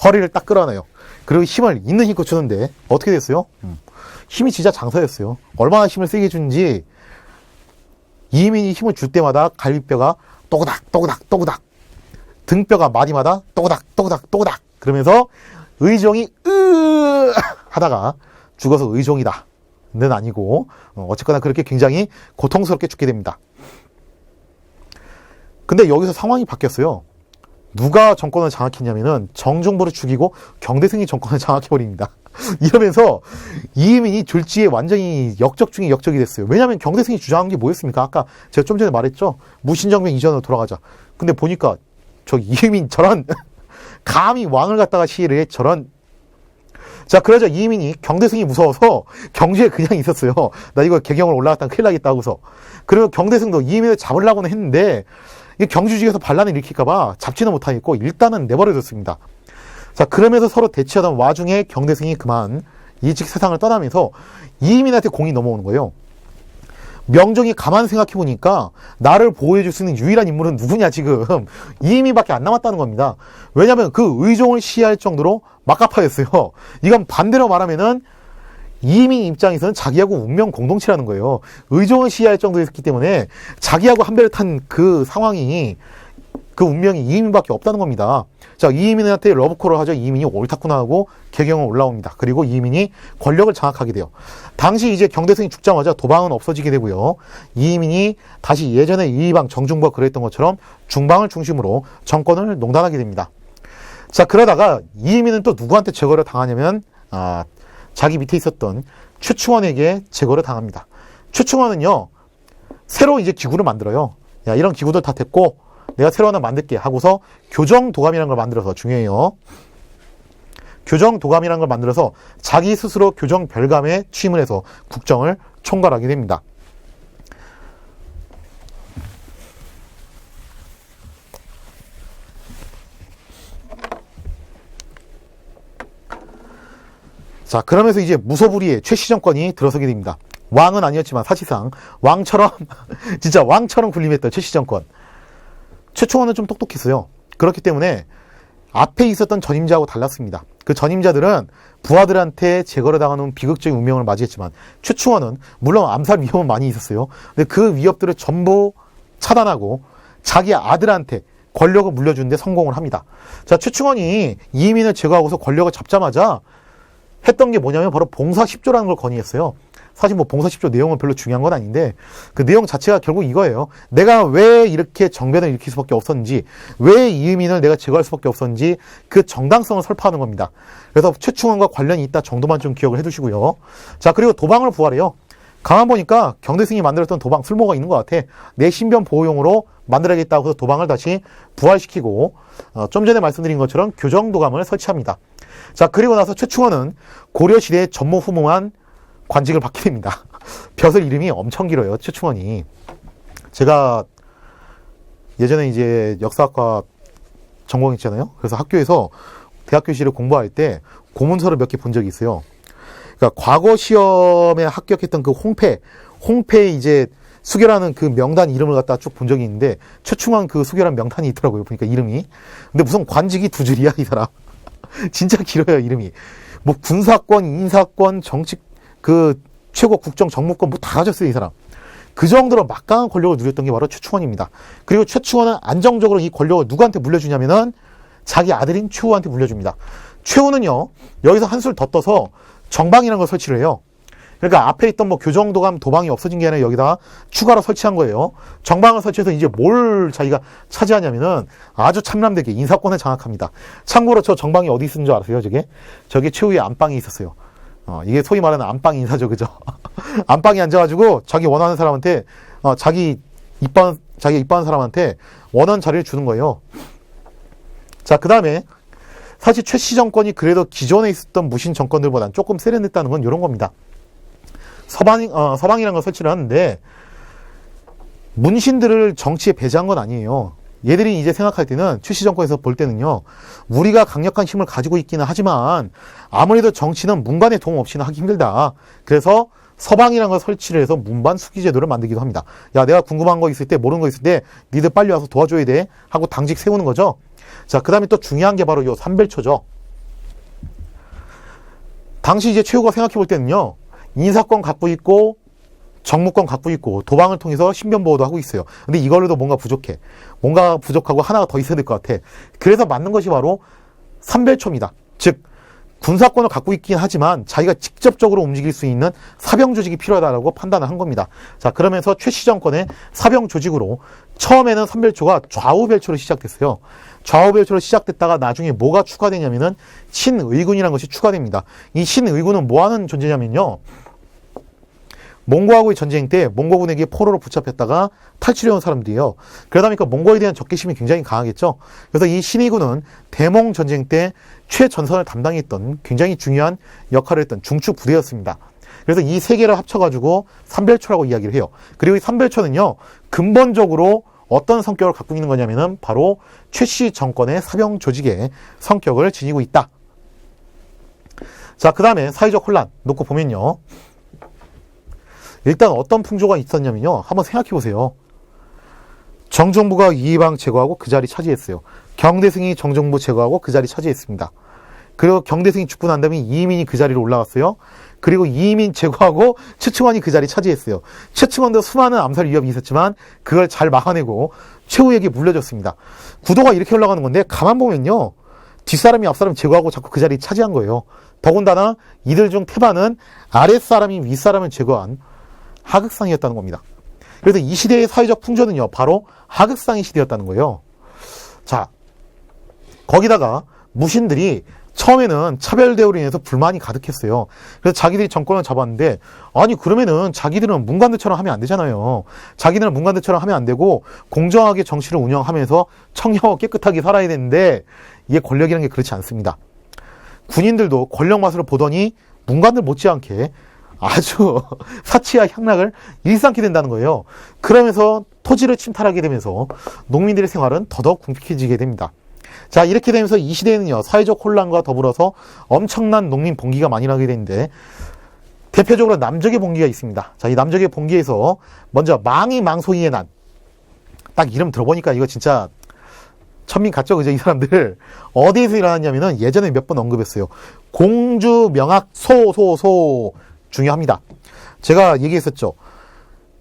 허리를 딱 끌어내요. 그리고 힘을 있는 힘껏 주는데 어떻게 됐어요? 힘이 진짜 장사였어요. 얼마나 힘을 세게 주는지 이민이 힘을 줄 때마다 갈비뼈가 또그닥 또그닥 또그닥 등뼈가 마디마다 또그닥 또그닥 또그닥 그러면서 의정이 하다가 죽어서 의정이다 는 아니고 어쨌거나 그렇게 굉장히 고통스럽게 죽게 됩니다. 근데 여기서 상황이 바뀌었어요. 누가 정권을 장악했냐면은 정종보를 죽이고 경대승이 정권을 장악해버립니다. 이러면서 이의민이 졸지에 완전히 역적 중에 역적이 됐어요. 왜냐하면 경대승이 주장한 게 뭐였습니까? 아까 제가 좀 전에 말했죠. 무신정변 이전으로 돌아가자. 근데 보니까 저 이의민 저런 감히 왕을 갖다가 시해를 해 저런. 자 그러자 이의민이 경대승이 무서워서 경주에 그냥 있었어요. 나 이거 개경을 올라갔다가 큰일 나겠다 하고서. 그리고 경대승도 이의민을 잡으려고는 했는데 경주 지역에서 반란을 일으킬까봐 잡지는 못하겠고 일단은 내버려뒀습니다. 자 그러면서 서로 대치하던 와중에 경대승이 그만 일찍 세상을 떠나면서 이의민한테 공이 넘어오는 거예요. 명종이 가만 생각해보니까 나를 보호해줄 수 있는 유일한 인물은 누구냐 지금 이의민밖에 안 남았다는 겁니다. 왜냐하면 그 의종을 시해할 정도로 막가파였어요. 이건 반대로 말하면은 이의민 입장에서는 자기하고 운명 공동체라는 거예요. 의종을 시해할 정도였기 때문에 자기하고 한 배를 탄 그 상황이 그 운명이 이의민밖에 없다는 겁니다. 자, 이의민한테 러브콜을 하죠. 이의민이 옳다구나 하고 개경은 올라옵니다. 그리고 이의민이 권력을 장악하게 돼요. 당시 이제 경대승이 죽자마자 도방은 없어지게 되고요. 이의민이 다시 예전에 이의방 정중부가 그랬던 것처럼 중방을 중심으로 정권을 농단하게 됩니다. 자, 그러다가 이의민은 또 누구한테 제거를 당하냐면 자기 밑에 있었던 최충원에게 제거를 당합니다. 최충원은요, 새로 이제 기구를 만들어요. 야, 이런 기구들 다 됐고 내가 새로 하나 만들게 하고서 교정도감이라는 걸 만들어서, 중요해요. 교정도감이라는 걸 만들어서 자기 스스로 교정별감에 취임을 해서 국정을 총괄하게 됩니다. 자, 그러면서 이제 무소불위의 최씨 정권이 들어서게 됩니다. 왕은 아니었지만 사실상 왕처럼 진짜 왕처럼 군림했던 최씨 정권. 최충원은 좀 똑똑했어요. 그렇기 때문에 앞에 있었던 전임자하고 달랐습니다. 그 전임자들은 부하들한테 제거를 당하는 비극적인 운명을 맞이했지만 최충원은 물론 암살 위협은 많이 있었어요. 근데 그 위협들을 전부 차단하고 자기 아들한테 권력을 물려주는 데 성공을 합니다. 자, 최충원이 이의민을 제거하고서 권력을 잡자마자 했던 게 뭐냐면 바로 봉사10조라는 걸 건의했어요. 사실 뭐 봉사10조 내용은 별로 중요한 건 아닌데 그 내용 자체가 결국 이거예요. 내가 왜 이렇게 정변을 일으킬 수밖에 없었는지, 왜 이의민을 내가 제거할 수밖에 없었는지 그 정당성을 설파하는 겁니다. 그래서 최충원과 관련이 있다 정도만 좀 기억을 해두시고요. 자, 그리고 도방을 부활해요. 가만 보니까 경대승이 만들었던 도방 쓸모가 있는 것 같아. 내 신변 보호용으로 만들어야겠다고 해서 도방을 다시 부활시키고 좀 전에 말씀드린 것처럼 교정도감을 설치합니다. 자, 그리고 나서 최충원은 고려시대의 전무후무한 관직을 받게 됩니다. 벼슬 이름이 엄청 길어요, 최충원이. 제가 예전에 이제 역사학과 전공했잖아요. 그래서 학교에서 대학교시를 공부할 때 고문서를 몇 개 본 적이 있어요. 그러니까 과거 시험에 합격했던 그 홍패 이제 수결하는 그 명단 이름을 갖다 쭉 본 적이 있는데 최충원 그 수결한 명단이 있더라고요. 보니까 이름이. 근데 무슨 관직이 두 줄이야, 이 사람. 진짜 길어요, 이름이. 뭐 군사권, 인사권, 정치, 그 최고 국정 정무권 뭐 다 가졌어요, 이 사람. 그 정도로 막강한 권력을 누렸던 게 바로 최충원입니다. 그리고 최충원은 안정적으로 이 권력을 누구한테 물려주냐면은 자기 아들인 최후한테 물려줍니다. 최후는요, 여기서 한술 더 떠서 정방이라는 걸 설치를 해요. 그러니까 앞에 있던 뭐 교정도감 도방이 없어진 게 아니라 여기다가 추가로 설치한 거예요. 정방을 설치해서 이제 뭘 자기가 차지하냐면은 아주 참람되게 인사권을 장악합니다. 참고로 저 정방이 어디 있는 줄 아세요? 저게 최후의 안방이 있었어요. 이게 소위 말하는 안방 인사죠, 그죠? 안방에 앉아가지고 자기 원하는 사람한테 자기 입방한 사람한테 원하는 자리를 주는 거예요. 자, 그 다음에 사실 최씨 정권이 그래도 기존에 있었던 무신 정권들보다는 조금 세련됐다는 건 이런 겁니다. 서방이라는 걸 설치를 하는데 문신들을 정치에 배제한 건 아니에요. 얘들이 이제 생각할 때는 최씨 정권에서 볼 때는요, 우리가 강력한 힘을 가지고 있기는 하지만 아무래도 정치는 문관의 도움 없이는 하기 힘들다. 그래서 서방이라는 걸 설치를 해서 문반 수기 제도를 만들기도 합니다. 야, 내가 궁금한 거 있을 때, 모르는 거 있을 때 니들 빨리 와서 도와줘야 돼 하고 당직 세우는 거죠. 자, 그 다음에 또 중요한 게 바로 요 삼별초죠. 당시 이제 최후가 생각해 볼 때는요, 인사권 갖고 있고 정무권 갖고 있고 도방을 통해서 신변보호도 하고 있어요. 근데 이걸로도 뭔가 부족해. 뭔가 부족하고 하나가 더 있어야 될 것 같아. 그래서 만든 것이 바로 삼별초입니다. 즉 군사권을 갖고 있긴 하지만 자기가 직접적으로 움직일 수 있는 사병 조직이 필요하다고 판단을 한 겁니다. 자, 그러면서 최씨 정권의 사병 조직으로 처음에는 삼별초가 좌우별초로 시작됐어요. 좌우별초로 시작됐다가 나중에 뭐가 추가되냐면은 신의군이라는 것이 추가됩니다. 이 신의군은 뭐 하는 존재냐면요, 몽고하고의 전쟁 때 몽고군에게 포로로 붙잡혔다가 탈출해온 사람들이에요. 그러다 보니까 몽고에 대한 적개심이 굉장히 강하겠죠. 그래서 이 신의군은 대몽 전쟁 때 최전선을 담당했던 굉장히 중요한 역할을 했던 중추 부대였습니다. 그래서 이 세 개를 합쳐가지고 삼별초라고 이야기를 해요. 그리고 이 삼별초는요, 근본적으로 어떤 성격을 갖고 있는 거냐면은 바로 최씨 정권의 사병 조직의 성격을 지니고 있다. 자, 그 다음에 사회적 혼란 놓고 보면요, 일단 어떤 풍조가 있었냐면요, 한번 생각해 보세요. 정정부가 이의방 제거하고 그 자리 차지했어요. 경대승이 정정부 제거하고 그 자리 차지했습니다. 그리고 경대승이 죽고 난 다음에 이의민이 그 자리로 올라갔어요. 그리고 이의민 제거하고 최충원이 그 자리 차지했어요. 최충원도 수많은 암살 위협이 있었지만 그걸 잘 막아내고 최후에게 물려줬습니다. 구도가 이렇게 올라가는 건데 가만 보면요. 뒷사람이 앞사람 제거하고 자꾸 그 자리 차지한 거예요. 더군다나 이들 중 태반은 아랫사람이 윗사람을 제거한 하극상이었다는 겁니다. 그래서 이 시대의 사회적 풍조는요. 바로 하극상의 시대였다는 거예요. 자, 거기다가 무신들이 처음에는 차별 대우로 인해서 불만이 가득했어요. 그래서 자기들이 정권을 잡았는데 아니 그러면은 자기들은 문관들처럼 하면 안 되잖아요. 자기들은 문관들처럼 하면 안 되고 공정하게 정치를 운영하면서 청렴하고 깨끗하게 살아야 되는데 이게 권력이라는 게 그렇지 않습니다. 군인들도 권력 맛으로 보더니 문관들 못지않게 아주 사치와 향락을 일삼게 된다는 거예요. 그러면서 토지를 침탈하게 되면서 농민들의 생활은 더더욱 궁핍해지게 됩니다. 자, 이렇게 되면서 이 시대에는요, 사회적 혼란과 더불어서 엄청난 농민 봉기가 많이 나게 되는데, 대표적으로 남적의 봉기가 있습니다. 자, 이 남적의 봉기에서 먼저 망이 망소이의 난. 딱 이름 들어보니까 이거 진짜 천민 같죠? 그죠? 이 사람들. 어디에서 일어났냐면은 예전에 몇 번 언급했어요. 공주 명학 소. 중요합니다. 제가 얘기했었죠.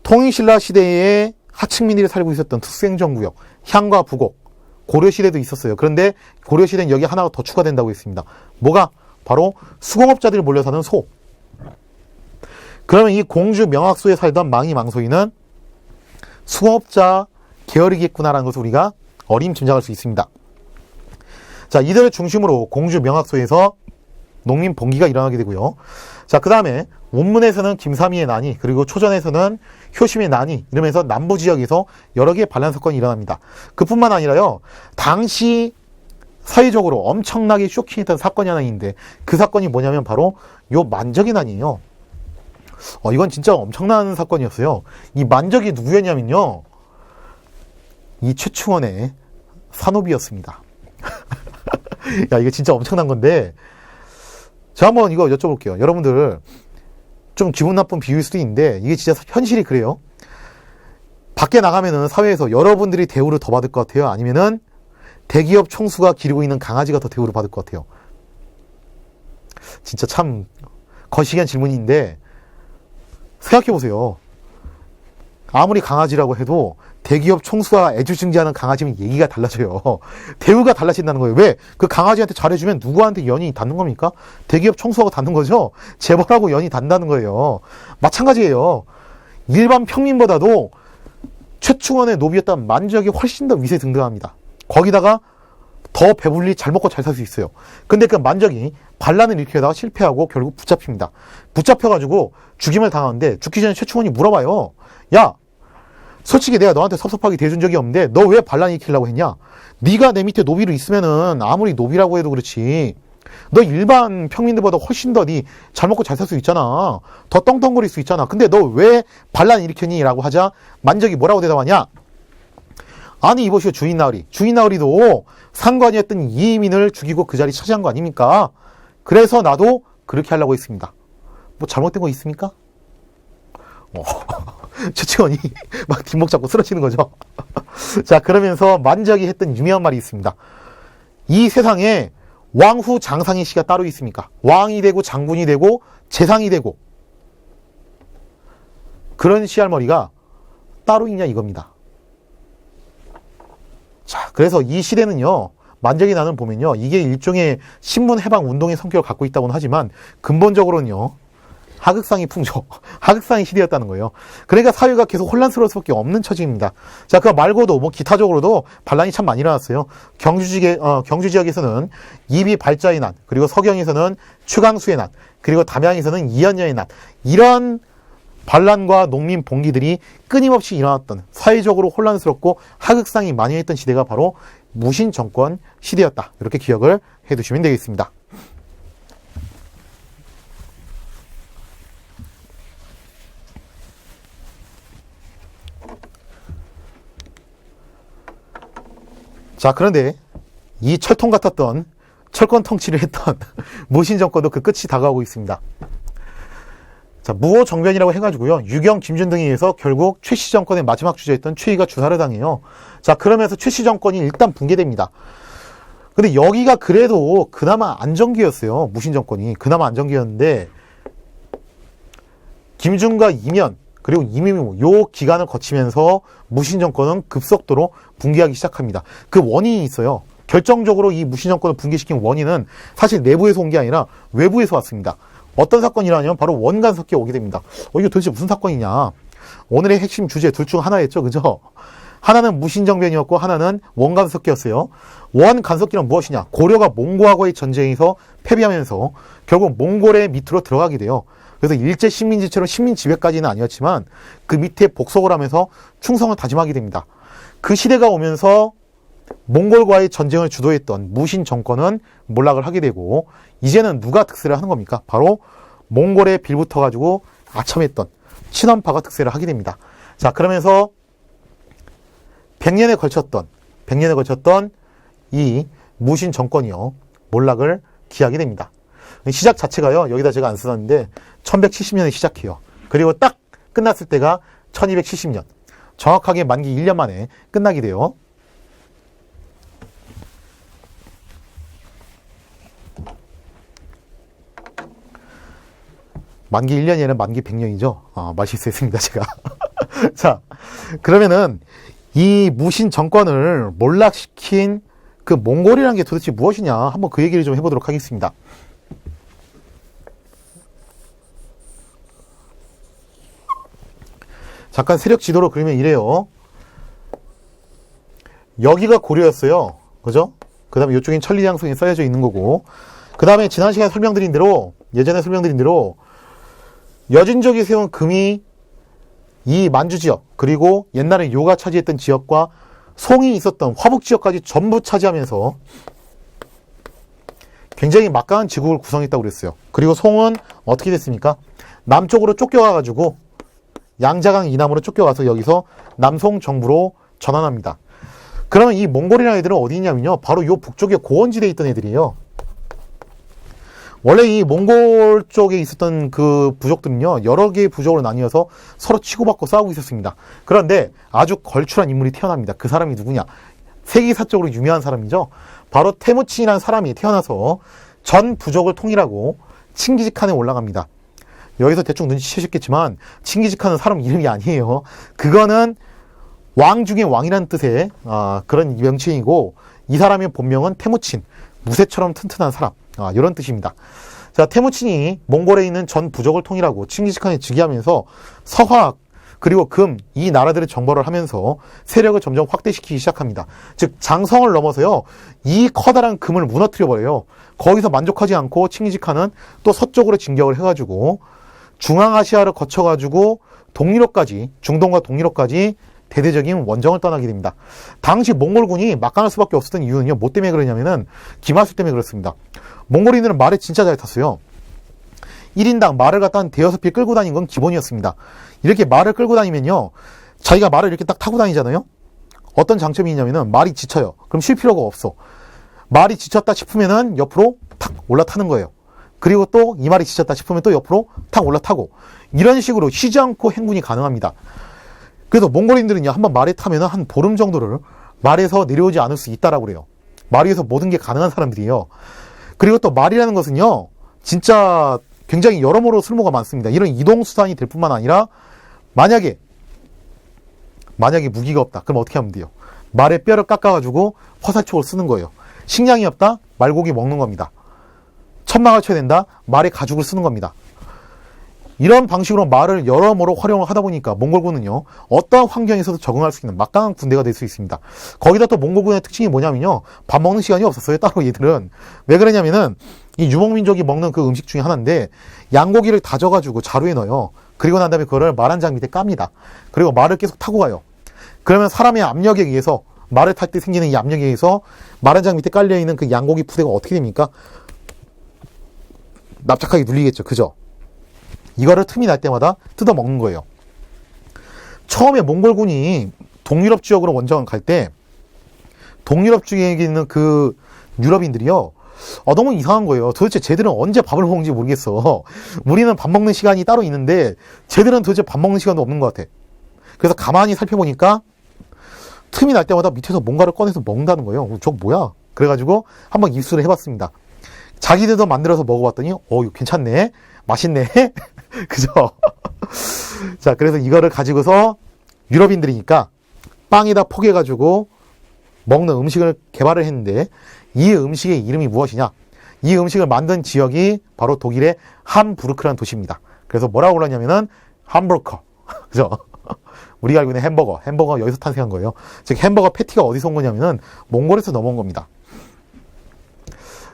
통일신라 시대에 하층민들이 살고 있었던 특수행정구역, 향과 부곡, 고려시대도 있었어요. 그런데 고려시대는 여기 하나가 더 추가된다고 했습니다. 뭐가? 바로 수공업자들이 몰려 사는 소. 그러면 이 공주 명학소에 살던 망이 망소이는 수공업자 계열이겠구나라는 것을 우리가 어림짐작할 수 있습니다. 자, 이들을 중심으로 공주 명학소에서 농민 봉기가 일어나게 되고요. 자, 그 다음에 원문에서는 김삼이의 난이, 그리고 초전에서는 효심의 난이, 이러면서 남부 지역에서 여러 개의 반란 사건이 일어납니다. 그뿐만 아니라요, 당시 사회적으로 엄청나게 쇼킹했던 사건이 하나 있는데, 그 사건이 뭐냐면 바로 요 만적의 난이에요. 이건 진짜 엄청난 사건이었어요. 이 만적이 누구였냐면요, 이 최충원의 산호비였습니다. 야, 이게 진짜 엄청난 건데, 제가 한번 이거 여쭤볼게요. 여러분들 좀 기분 나쁜 비유일 수도 있는데 이게 진짜 현실이 그래요. 밖에 나가면은 사회에서 여러분들이 대우를 더 받을 것 같아요? 아니면은 대기업 총수가 기르고 있는 강아지가 더 대우를 받을 것 같아요? 진짜 참 거시기한 질문인데 생각해보세요. 아무리 강아지라고 해도 대기업 총수가 애주증지하는 강아지면 얘기가 달라져요. 대우가 달라진다는 거예요. 왜? 그 강아지한테 잘해주면 누구한테 연이 닿는 겁니까? 대기업 총수하고 닿는 거죠. 재벌하고 연이 닿는다는 거예요. 마찬가지예요. 일반 평민보다도 최충원의 노비였던 만적이 훨씬 더 위세등등합니다. 거기다가 더 배불리 잘 먹고 잘 살 수 있어요. 근데 그 만적이 반란을 일으키다가 실패하고 결국 붙잡힙니다. 붙잡혀가지고 죽임을 당하는데 죽기 전에 최충원이 물어봐요. 야, 솔직히 내가 너한테 섭섭하게 대해준 적이 없는데 너 왜 반란 일으키려고 했냐? 네가 내 밑에 노비로 있으면은 아무리 노비라고 해도 그렇지 너 일반 평민들보다 훨씬 더 네 잘 먹고 잘 살 수 있잖아. 더 떵떵거릴 수 있잖아. 근데 너 왜 반란 일으켰니? 라고 하자 만적이 뭐라고 대답하냐? 아니 이보시오 주인나으리. 주인나으리도 상관이었던 이민을 죽이고 그 자리 차지한 거 아닙니까? 그래서 나도 그렇게 하려고 했습니다. 뭐 잘못된 거 있습니까? 최충원이 막 뒷목 잡고 쓰러지는 거죠. 자, 그러면서 만적이 했던 유명한 말이 있습니다. 이 세상에 왕후 장상의 시가 따로 있습니까? 왕이 되고 장군이 되고 재상이 되고 그런 시할머니가 따로 있냐 이겁니다. 자, 그래서 이 시대는요, 만적의 난을 보면요, 이게 일종의 신문 해방 운동의 성격을 갖고 있다고는 하지만 근본적으로는요, 하극상의 풍조, 하극상의 시대였다는 거예요. 그러니까 사회가 계속 혼란스러울 수밖에 없는 처지입니다. 자, 그거 말고도 뭐 기타적으로도 반란이 참 많이 일어났어요. 경주 지역에서는 이비 발자의 난, 그리고 서경에서는 최강수의 난, 그리고 담양에서는 이연녀의 난, 이런 반란과 농민 봉기들이 끊임없이 일어났던 사회적으로 혼란스럽고 하극상이 만연했던 시대가 바로 무신 정권 시대였다. 이렇게 기억을 해두시면 되겠습니다. 자, 그런데 이 철통 같았던 철권 통치를 했던 무신 정권도 그 끝이 다가오고 있습니다. 자, 무호 정변이라고 해가지고요, 유경, 김준 등에 의해서 결국 최씨 정권의 마지막 주자였던 최희가 주사를 당해요. 자, 그러면서 최씨 정권이 일단 붕괴됩니다. 근데 여기가 그래도 그나마 안정기였어요. 무신 정권이 그나마 안정기였는데 김준과 이면, 그리고 이민무 요 기간을 거치면서 무신 정권은 급속도로 붕괴하기 시작합니다. 그 원인이 있어요. 결정적으로 이 무신 정권을 붕괴시킨 원인은 사실 내부에서 온 게 아니라 외부에서 왔습니다. 어떤 사건이라면 바로 원간 섞여 오게 됩니다. 이게 도대체 무슨 사건이냐? 오늘의 핵심 주제 둘 중 하나였죠, 그죠? 하나는 무신정변이었고 하나는 원간석기였어요. 원간석기는 무엇이냐? 고려가 몽고하고의 전쟁에서 패배하면서 결국 몽골의 밑으로 들어가게 돼요. 그래서 일제 식민지처럼 식민 지배까지는 아니었지만 그 밑에 복속을 하면서 충성을 다짐하게 됩니다. 그 시대가 오면서 몽골과의 전쟁을 주도했던 무신 정권은 몰락을 하게 되고 이제는 누가 득세를 하는 겁니까? 바로 몽골에 빌붙어가지고 아첨했던 친원파가 득세를 하게 됩니다. 자, 그러면서 100년에 걸쳤던 이 무신 정권이요 몰락을 기하게 됩니다. 시작 자체가요 여기다 제가 안 써놨는데 1170년에 시작해요. 그리고 딱 끝났을 때가 1270년, 정확하게 만기 1년 만에 끝나게 돼요. 만기 1년이 아니라 만기 100년이죠. 맛있었습니다 제가. 자, 그러면은 이 무신 정권을 몰락시킨 그 몽골이라는 게 도대체 무엇이냐 한번 그 얘기를 좀 해보도록 하겠습니다. 잠깐 세력 지도로 그리면 이래요. 여기가 고려였어요. 그죠? 그 다음에 이쪽엔 천리장성이 쌓여져 있는 거고, 그 다음에 지난 시간에 설명드린 대로, 예전에 설명드린 대로 여진족이 세운 금이 이 만주 지역, 그리고 옛날에 요가 차지했던 지역과 송이 있었던 화북 지역까지 전부 차지하면서 굉장히 막강한 지국을 구성했다고 그랬어요. 그리고 송은 어떻게 됐습니까? 남쪽으로 쫓겨가가지고 양자강 이남으로 쫓겨가서 여기서 남송 정부로 전환합니다. 그러면 이 몽골이라는 애들은 어디 있냐면요, 바로 요 북쪽에 고원지대에 있던 애들이에요. 원래 이 몽골 쪽에 있었던 그 부족들은요, 여러 개의 부족으로 나뉘어서 서로 치고받고 싸우고 있었습니다. 그런데 아주 걸출한 인물이 태어납니다. 그 사람이 누구냐? 세계사적으로 유명한 사람이죠. 바로 태무친이라는 사람이 태어나서 전 부족을 통일하고 칭기즈칸에 올라갑니다. 여기서 대충 눈치채셨겠지만 칭기즈칸은 사람 이름이 아니에요. 그거는 왕 중에 왕이라는 뜻의 그런 명칭이고, 이 사람의 본명은 태무친, 무쇠처럼 튼튼한 사람, 이런 뜻입니다. 자, 태무친이 몽골에 있는 전 부족을 통일하고 칭기즈칸에 즉위하면서 서화학 그리고 금, 이 나라들을 정벌을 하면서 세력을 점점 확대시키기 시작합니다. 즉 장성을 넘어서요, 이 커다란 금을 무너뜨려 버려요. 거기서 만족하지 않고 칭기즈칸은 또 서쪽으로 진격을 해가지고 중앙아시아를 거쳐가지고 동유럽까지, 중동과 동유럽까지 대대적인 원정을 떠나게 됩니다. 당시 몽골군이 막강할 수밖에 없었던 이유는요, 뭐 때문에 그러냐면은 김하수 때문에 그렇습니다. 몽골인들은 말을 진짜 잘 탔어요. 1인당 말을 갖다 한 대여섯 匹 끌고 다닌 건 기본이었습니다. 이렇게 말을 끌고 다니면요, 자기가 말을 이렇게 딱 타고 다니잖아요. 어떤 장점이 있냐면은 말이 지쳐요. 그럼 쉴 필요가 없어. 말이 지쳤다 싶으면은 옆으로 탁 올라타는 거예요. 그리고 또 이 말이 지쳤다 싶으면 또 옆으로 탁 올라타고, 이런 식으로 쉬지 않고 행군이 가능합니다. 그래서 몽골인들은요, 한번 말에 타면은 한 보름 정도를 말에서 내려오지 않을 수 있다라고 그래요. 말 위에서 모든 게 가능한 사람들이에요. 그리고 또 말이라는 것은요, 진짜 굉장히 여러모로 쓸모가 많습니다. 이런 이동수단이 될 뿐만 아니라 만약에 무기가 없다, 그럼 어떻게 하면 돼요? 말의 뼈를 깎아가지고 화살촉을 쓰는 거예요. 식량이 없다? 말고기 먹는 겁니다. 천막을 쳐야 된다? 말의 가죽을 쓰는 겁니다. 이런 방식으로 말을 여러모로 활용을 하다 보니까 몽골군은요, 어떠한 환경에서도 적응할 수 있는 막강한 군대가 될 수 있습니다. 거기다 또 몽골군의 특징이 뭐냐면요, 밥 먹는 시간이 없었어요. 따로 얘들은. 왜 그러냐면은 이 유목민족이 먹는 그 음식 중에 하나인데, 양고기를 다져가지고 자루에 넣어요. 그리고 난 다음에 그거를 말 한 장 밑에 깝니다. 그리고 말을 계속 타고 가요. 그러면 사람의 압력에 의해서, 말을 탈 때 생기는 이 압력에 의해서 말 한 장 밑에 깔려있는 그 양고기 푸대가 어떻게 됩니까? 납작하게 눌리겠죠. 그죠? 이거를 틈이 날 때마다 뜯어 먹는 거예요. 처음에 몽골군이 동유럽 지역으로 원정을 갈 때, 동유럽 지역에 있는 그 유럽인들이요, 너무 이상한 거예요. 도대체 쟤들은 언제 밥을 먹는지 모르겠어. 우리는 밥 먹는 시간이 따로 있는데 쟤들은 도대체 밥 먹는 시간도 없는 것 같아. 그래서 가만히 살펴보니까 틈이 날 때마다 밑에서 뭔가를 꺼내서 먹는다는 거예요. 저거 뭐야? 그래가지고 한번 입수를 해봤습니다. 자기들도 만들어서 먹어봤더니 이거 괜찮네, 맛있네. 그죠? 자, 그래서 이거를 가지고서 유럽인들이니까 빵에다 포개가지고 먹는 음식을 개발을 했는데 이 음식의 이름이 무엇이냐? 이 음식을 만든 지역이 바로 독일의 함부르크라는 도시입니다. 그래서 뭐라고 불렀냐면은 함버커. 그죠? 우리가 알고 있는 햄버거 여기서 탄생한 거예요. 즉 햄버거 패티가 어디서 온 거냐면은 몽골에서 넘어온 겁니다.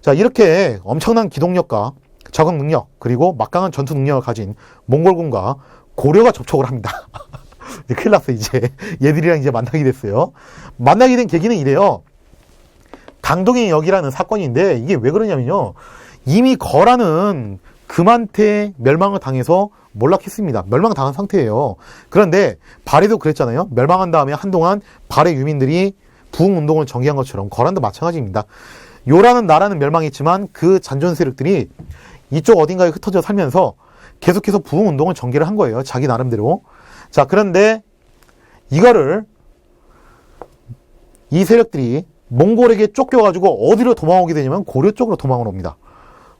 자, 이렇게 엄청난 기동력과 적응 능력 그리고 막강한 전투 능력을 가진 몽골군과 고려가 접촉을 합니다. 이제 큰일 났어. 이제 얘들이랑 이제 만나게 됐어요. 만나게 된 계기는 이래요. 강동의 역이라는 사건인데 이게 왜 그러냐면요, 이미 거라는 금한테 멸망을 당해서 몰락했습니다. 멸망당한 상태예요. 그런데 발해도 그랬잖아요. 멸망한 다음에 한동안 발해 유민들이 부흥운동을 전개한 것처럼 거란도 마찬가지입니다. 요라는 나라는 멸망했지만 그 잔존 세력들이 이쪽 어딘가에 흩어져 살면서 계속해서 부흥운동을 전개를 한 거예요. 자기 나름대로. 자, 그런데 이거를 이 세력들이 몽골에게 쫓겨가지고 어디로 도망오게 되냐면 고려 쪽으로 도망을 옵니다.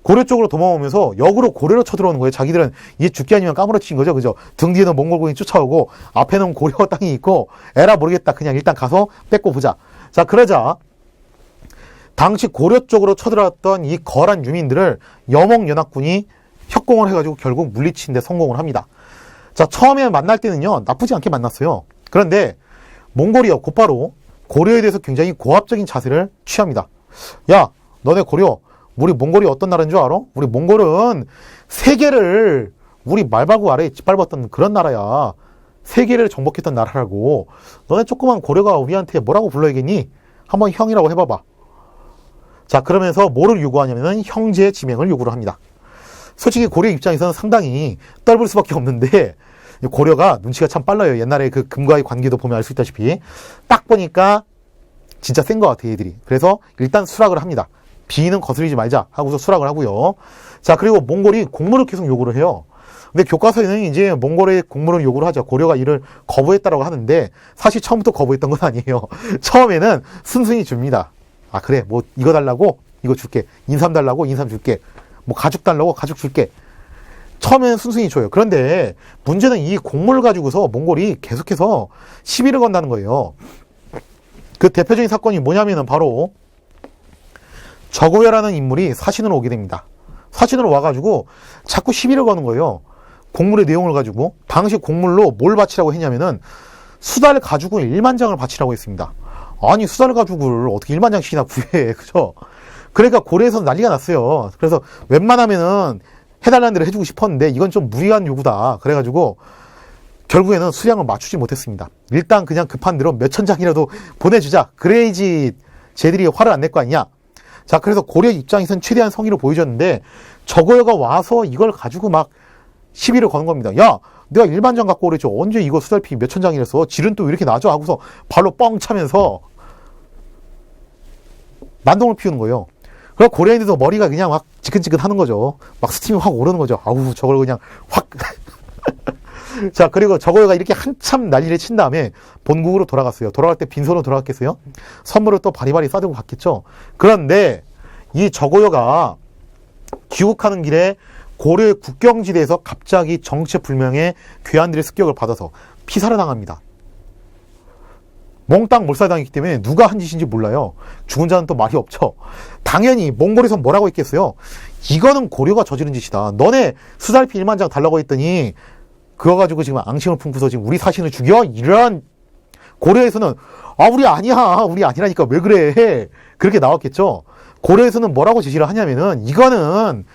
고려 쪽으로 도망오면서 역으로 고려로 쳐들어오는 거예요. 자기들은 이게 죽기 아니면 까무러치인 거죠. 그죠? 등 뒤에는 몽골군이 쫓아오고 앞에는 고려 땅이 있고 에라 모르겠다. 그냥 일단 가서 뺏고 보자. 자, 그러자 당시 고려 쪽으로 쳐들어왔던 이 거란 유민들을 여몽연합군이 협공을 해가지고 결국 물리치는 데 성공을 합니다. 자, 처음에 만날 때는요, 나쁘지 않게 만났어요. 그런데 몽골이요, 곧바로 고려에 대해서 굉장히 고압적인 자세를 취합니다. 야, 너네 고려, 우리 몽골이 어떤 나라인 줄 알아? 우리 몽골은 세계를 우리 말발굽 아래에 짓밟았던 그런 나라야. 세계를 정복했던 나라라고. 너네 조그만 고려가 우리한테 뭐라고 불러야겠니? 한번 형이라고 해봐봐. 자, 그러면서 뭐를 요구하냐면은 형제 지명을 요구를 합니다. 솔직히 고려 입장에서는 상당히 떨볼 수밖에 없는데 고려가 눈치가 참 빨라요. 옛날에 그 금과의 관계도 보면 알 수 있다시피 딱 보니까 진짜 센 것 같아요, 얘들이. 그래서 일단 수락을 합니다. 비위는 거스르지 말자 하고서 수락을 하고요. 자, 그리고 몽골이 공물을 계속 요구를 해요. 근데 교과서에는 이제 몽골의 공물을 요구를 하죠. 고려가 이를 거부했다라고 하는데 사실 처음부터 거부했던 건 아니에요. 처음에는 순순히 줍니다. 아, 그래, 뭐 이거 달라고 이거 줄게. 인삼 달라고 인삼 줄게. 뭐 가죽 달라고 가죽 줄게. 처음에는 순순히 줘요. 그런데 문제는 이 공물을 가지고서 몽골이 계속해서 시비를 건다는 거예요. 그 대표적인 사건이 뭐냐면은 바로 저고야라는 인물이 사신으로 오게 됩니다. 사신으로 와가지고 자꾸 시비를 거는 거예요. 공물의 내용을 가지고. 당시 공물로 뭘 바치라고 했냐면은 수달 가죽을 1만 장을 바치라고 했습니다. 아니, 수달 가죽을 어떻게 1만 장씩이나 구해. 그죠? 그러니까 고려에서 난리가 났어요. 그래서 웬만하면은 해달라는 대로 해주고 싶었는데 이건 좀 무리한 요구다. 그래가지고 결국에는 수량을 맞추지 못했습니다. 일단 그냥 급한 대로 몇천 장이라도 보내주자. 그래야지 쟤들이 화를 안 낼 거 아니냐. 자, 그래서 고려 입장에서는 최대한 성의를 보여줬는데 저거가 와서 이걸 가지고 막 시비를 거는 겁니다. 야, 내가 1만 장 갖고 오랬죠. 언제 이거 수달피 몇천 장이랬어. 질은 또 왜 이렇게 낮아 하고서 발로 뻥 차면서 난동을 피우는 거예요. 그래서 고려인들도 머리가 그냥 막 지끈지끈 하는 거죠. 막 스팀이 확 오르는 거죠. 아우, 저걸 그냥 확. 자, 그리고 저거가 이렇게 한참 난리를 친 다음에 본국으로 돌아갔어요. 돌아갈 때 빈손으로 돌아갔겠어요? 선물을 또 바리바리 싸들고 갔겠죠? 그런데 이 저고요가 귀국하는 길에 고려의 국경지대에서 갑자기 정체불명의 괴한들의 습격을 받아서 피살을 당합니다. 몽땅 몰살당했기 때문에 누가 한 짓인지 몰라요. 죽은 자는 또 말이 없죠. 당연히 몽골에서 뭐라고 했겠어요? 이거는 고려가 저지른 짓이다. 너네 수달피 1만 장 달라고 했더니 그거 가지고 지금 앙심을 품고서 지금 우리 사신을 죽여? 이런. 고려에서는 아, 우리 아니야. 우리 아니라니까 왜 그래. 그렇게 나왔겠죠. 고려에서는 뭐라고 제시를 하냐면은 이거는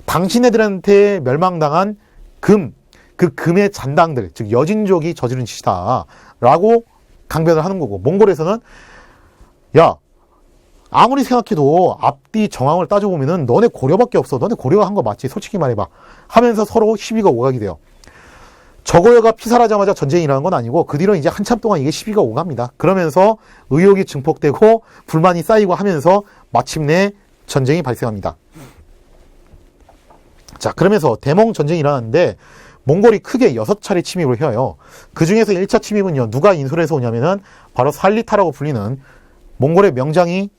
당신네들한테 멸망당한 그 금의 잔당들, 즉 여진족이 저지른 짓이다 라고 강변을 하는 거고, 몽골에서는 야, 아무리 생각해도 앞뒤 정황을 따져보면은 너네 고려밖에 없어. 너네 고려가 한 거 맞지? 솔직히 말해봐 하면서 서로 시비가 오가게 돼요. 저고요가 피살하자마자 전쟁이라는 건 아니고 그 뒤로 이제 한참 동안 이게 시비가 오갑니다. 그러면서 의혹이 증폭되고 불만이 쌓이고 하면서 마침내 전쟁이 발생합니다. 자, 그러면서 대몽 전쟁이 일어났는데 몽골이 크게 6차례 침입을 해요. 그 중에서 1차 침입은요, 누가 인솔 해서 오냐면은 바로 살리타라고 불리는 몽골의 명장이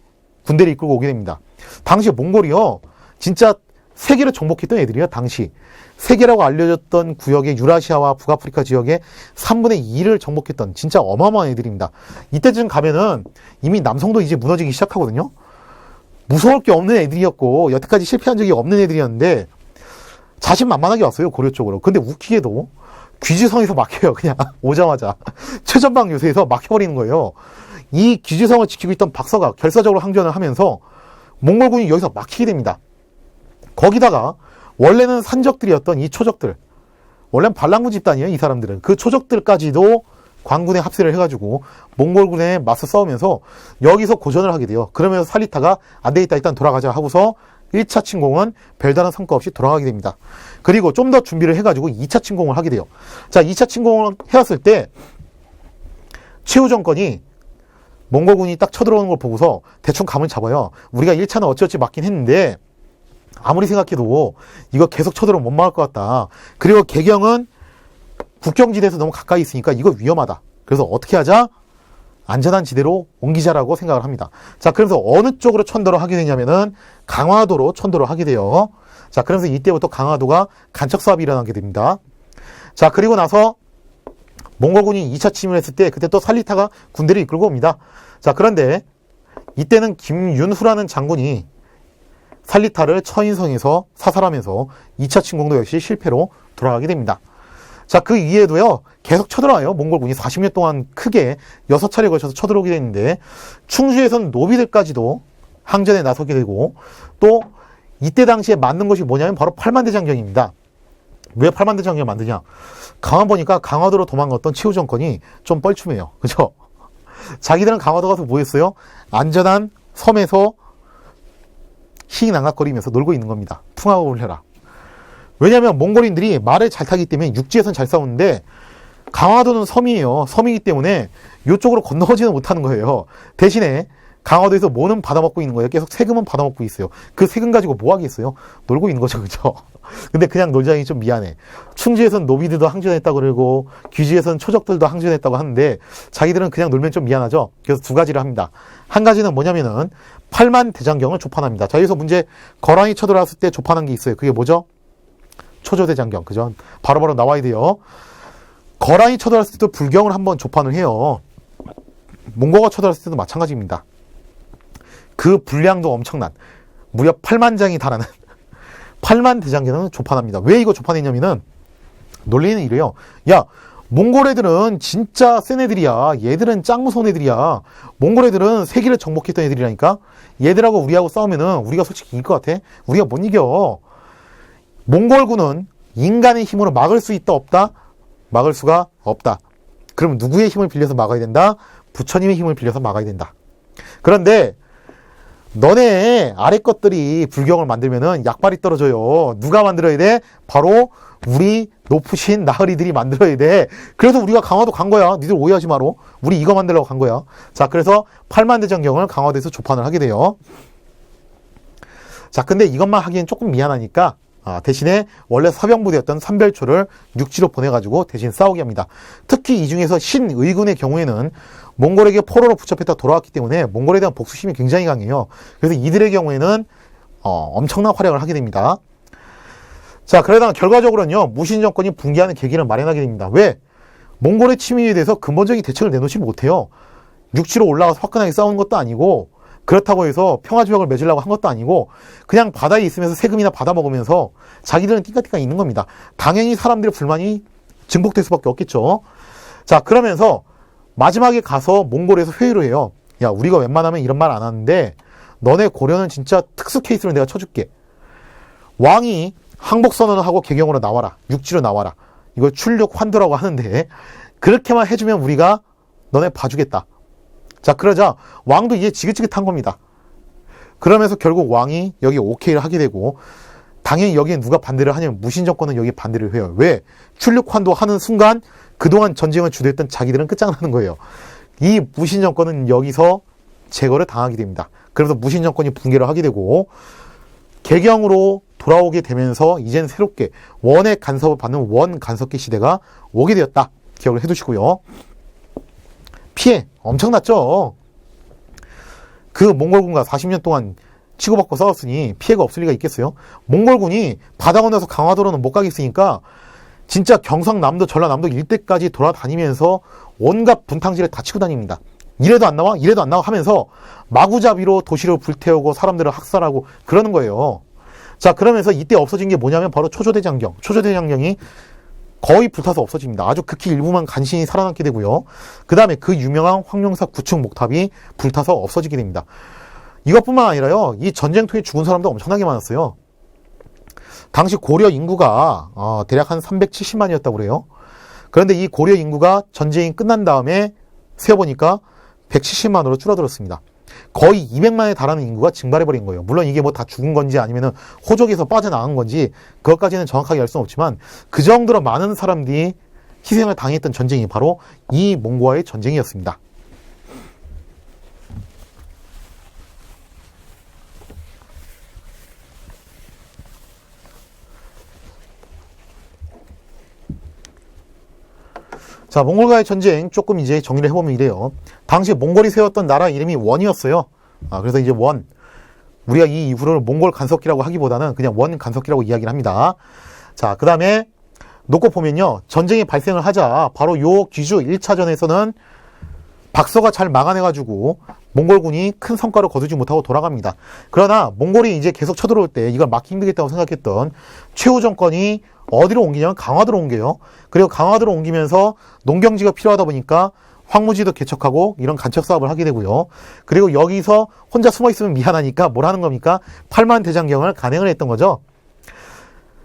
군대를 이끌고 오게 됩니다. 당시 몽골이요, 진짜 세계를 정복했던 애들이야, 당시. 세계라고 알려졌던 구역의 유라시아와 북아프리카 지역의 3분의 2를 정복했던 진짜 어마어마한 애들입니다. 이때쯤 가면은 이미 남성도 이제 무너지기 시작하거든요. 무서울 게 없는 애들이었고, 여태까지 실패한 적이 없는 애들이었는데, 자신만만하게 왔어요, 고려 쪽으로. 근데 웃기게도, 귀지성에서 막혀요, 그냥. 오자마자. 최전방 요새에서 막혀버리는 거예요. 이 귀지성을 지키고 있던 박서가 결사적으로 항전을 하면서, 몽골군이 여기서 막히게 됩니다. 거기다가, 원래는 산적들이었던 이 초적들, 원래는 반란군 집단이에요, 이 사람들은. 그 초적들까지도 관군에 합세를 해가지고 몽골군에 맞서 싸우면서 여기서 고전을 하게 돼요. 그러면서 살리타가 안 되겠다, 일단 돌아가자 하고서 1차 침공은 별다른 성과 없이 돌아가게 됩니다. 그리고 좀 더 준비를 해가지고 2차 침공을 하게 돼요. 자, 2차 침공을 해왔을 때 최후 정권이 몽골군이 딱 쳐들어오는 걸 보고서 대충 감을 잡아요. 우리가 1차는 어찌어찌 맞긴 했는데 아무리 생각해도 이거 계속 쳐들어오면 못 막을 것 같다. 그리고 개경은 국경지대에서 너무 가까이 있으니까 이거 위험하다. 그래서 어떻게 하자? 안전한 지대로 옮기자라고 생각을 합니다. 자, 그래서 어느 쪽으로 천도를 하게 되냐면은 강화도로 천도를 하게 돼요. 자, 그래서 이때부터 강화도가 간척 사업이 일어나게 됩니다. 자, 그리고 나서 몽골군이 2차 침입을 했을 때 그때 또 살리타가 군대를 이끌고 옵니다. 자, 그런데 이때는 김윤후라는 장군이 살리타를 처인성에서 사살하면서 2차 침공도 역시 실패로 돌아가게 됩니다. 자, 그 이후에도요, 계속 쳐들어와요. 몽골군이 40년 동안 크게 6차례에 걸쳐서 쳐들어오게 됐는데, 충주에서는 노비들까지도 항전에 나서게 되고, 또, 이때 당시에 만든 것이 뭐냐면 바로 팔만대장경입니다. 왜 팔만대장경을 만드냐? 가만 보니까 강화도로 도망갔던 최후 정권이 좀 뻘쭘해요. 그죠? 자기들은 강화도 가서 뭐 했어요? 안전한 섬에서 희낙낙거리면서 놀고 있는 겁니다. 풍하고 울려라. 왜냐하면 몽골인들이 말을 잘 타기 때문에 육지에선 잘 싸우는데 강화도는 섬이에요. 섬이기 때문에 이쪽으로 건너오지는 못하는 거예요. 대신에 강화도에서 뭐는 받아먹고 있는 거예요. 계속 세금은 받아먹고 있어요. 그 세금 가지고 뭐 하겠어요? 놀고 있는 거죠. 그죠? 근데 그냥 놀자니 좀 미안해. 충주에선 노비들도 항전했다고 그러고 귀지에선 초적들도 항전했다고 하는데 자기들은 그냥 놀면 좀 미안하죠. 그래서 두 가지를 합니다. 한 가지는 뭐냐면은 팔만대장경을 조판합니다. 자, 여기서 문제, 거란이 쳐들어왔을 때 조판한 게 있어요. 그게 뭐죠? 초조대장경. 그죠? 바로바로 나와야 돼요. 거란이 쳐들어왔을 때도 불경을 한번 조판을 해요. 몽고가 쳐들어왔을 때도 마찬가지입니다. 그 분량도 엄청난, 무려 8만 장이 달하는 8만 대장경을 조판합니다. 왜 이거 조판했냐면은 논리는 이래요. 야, 몽골 애들은 진짜 센 애들이야. 얘들은 짱 무서운 애들이야. 몽골 애들은 세계를 정복했던 애들이라니까. 얘들하고 우리하고 싸우면은 우리가 솔직히 이길 것 같아? 우리가 못 이겨. 몽골군은 인간의 힘으로 막을 수 있다 없다? 막을 수가 없다. 그럼 누구의 힘을 빌려서 막아야 된다? 부처님의 힘을 빌려서 막아야 된다. 그런데 너네 아래 것들이 불경을 만들면은 약발이 떨어져요. 누가 만들어야 돼? 바로 우리 높으신 나으리들이 만들어야 돼. 그래서 우리가 강화도 간 거야. 니들 오해하지 마라. 우리 이거 만들려고 간 거야. 자, 그래서 팔만대장경을 강화도에서 조판을 하게 돼요. 자, 근데 이것만 하기엔 조금 미안하니까 대신에 원래 사병부대였던 삼별초를 육지로 보내가지고 대신 싸우게 합니다. 특히 이 중에서 신의군의 경우에는 몽골에게 포로로 붙잡혔다 돌아왔기 때문에 몽골에 대한 복수심이 굉장히 강해요. 그래서 이들의 경우에는 엄청난 활약을 하게 됩니다. 자, 그러다가 결과적으로는요, 무신 정권이 붕괴하는 계기를 마련하게 됩니다. 왜? 몽골의 침입에 대해서 근본적인 대책을 내놓지 못해요. 육지로 올라가서 화끈하게 싸우는 것도 아니고, 그렇다고 해서 평화조약을 맺으려고 한 것도 아니고 그냥 바다에 있으면서 세금이나 받아먹으면서 자기들은 띵까띵까 있는 겁니다. 당연히 사람들의 불만이 증폭될 수밖에 없겠죠. 자, 그러면서 마지막에 가서 몽골에서 회의를 해요. 야, 우리가 웬만하면 이런 말 안 하는데 너네 고려는 진짜 특수 케이스로 내가 쳐줄게. 왕이 항복선언을 하고 개경으로 나와라. 육지로 나와라. 이걸 출력 환도라고 하는데 그렇게만 해주면 우리가 너네 봐주겠다. 자, 그러자 왕도 이제 지긋지긋한 겁니다. 그러면서 결국 왕이 여기 오케이를 하게 되고 당연히 여기에 누가 반대를 하냐면 무신 정권은 여기 반대를 해요. 왜? 출력환도 하는 순간 그동안 전쟁을 주도했던 자기들은 끝장나는 거예요. 이 무신 정권은 여기서 제거를 당하게 됩니다. 그래서 무신 정권이 붕괴를 하게 되고 개경으로 돌아오게 되면서 이젠 새롭게 원의 간섭을 받는 원 간섭기 시대가 오게 되었다. 기억을 해두시고요. 피해 엄청났죠. 그 몽골군과 40년 동안 치고받고 싸웠으니 피해가 없을 리가 있겠어요? 몽골군이 바다 건너서 강화도로는 못 가겠으니까 진짜 경상남도, 전라남도 일대까지 돌아다니면서 온갖 분탕질에 다 치고 다닙니다. 이래도 안 나와? 이래도 안 나와? 하면서 마구잡이로 도시를 불태우고 사람들을 학살하고 그러는 거예요. 자, 그러면서 이때 없어진 게 뭐냐면 바로 초조대장경. 초조대장경이 거의 불타서 없어집니다. 아주 극히 일부만 간신히 살아남게 되고요. 그 다음에 그 유명한 황룡사 구축 목탑이 불타서 없어지게 됩니다. 이것뿐만 아니라요, 이 전쟁통에 죽은 사람도 엄청나게 많았어요. 당시 고려 인구가 대략 한 370만이었다고 그래요. 그런데 이 고려 인구가 전쟁이 끝난 다음에 세어보니까 170만으로 줄어들었습니다. 거의 200만에 달하는 인구가 증발해버린 거예요. 물론 이게 뭐 다 죽은 건지 아니면 호족에서 빠져나간 건지 그것까지는 정확하게 알 수는 없지만 그 정도로 많은 사람들이 희생을 당했던 전쟁이 바로 이 몽고와의 전쟁이었습니다. 자, 몽골과의 전쟁 조금 이제 정리를 해보면 이래요. 당시 몽골이 세웠던 나라 이름이 원이었어요. 그래서 이제 원. 우리가 이 이후를 몽골 간섭기라고 하기보다는 그냥 원 간섭기라고 이야기를 합니다. 자, 그 다음에 놓고 보면요. 전쟁이 발생을 하자 바로 요 귀주 1차전에서는 박서가 잘 막아내가지고 몽골군이 큰 성과를 거두지 못하고 돌아갑니다. 그러나 몽골이 이제 계속 쳐들어올 때 이걸 막기 힘들겠다고 생각했던 최후 정권이 어디로 옮기냐면 강화도로 옮겨요. 그리고 강화도로 옮기면서 농경지가 필요하다 보니까 황무지도 개척하고 이런 간척 사업을 하게 되고요. 그리고 여기서 혼자 숨어 있으면 미안하니까 뭘 하는 겁니까? 팔만대장경을 간행을 했던 거죠.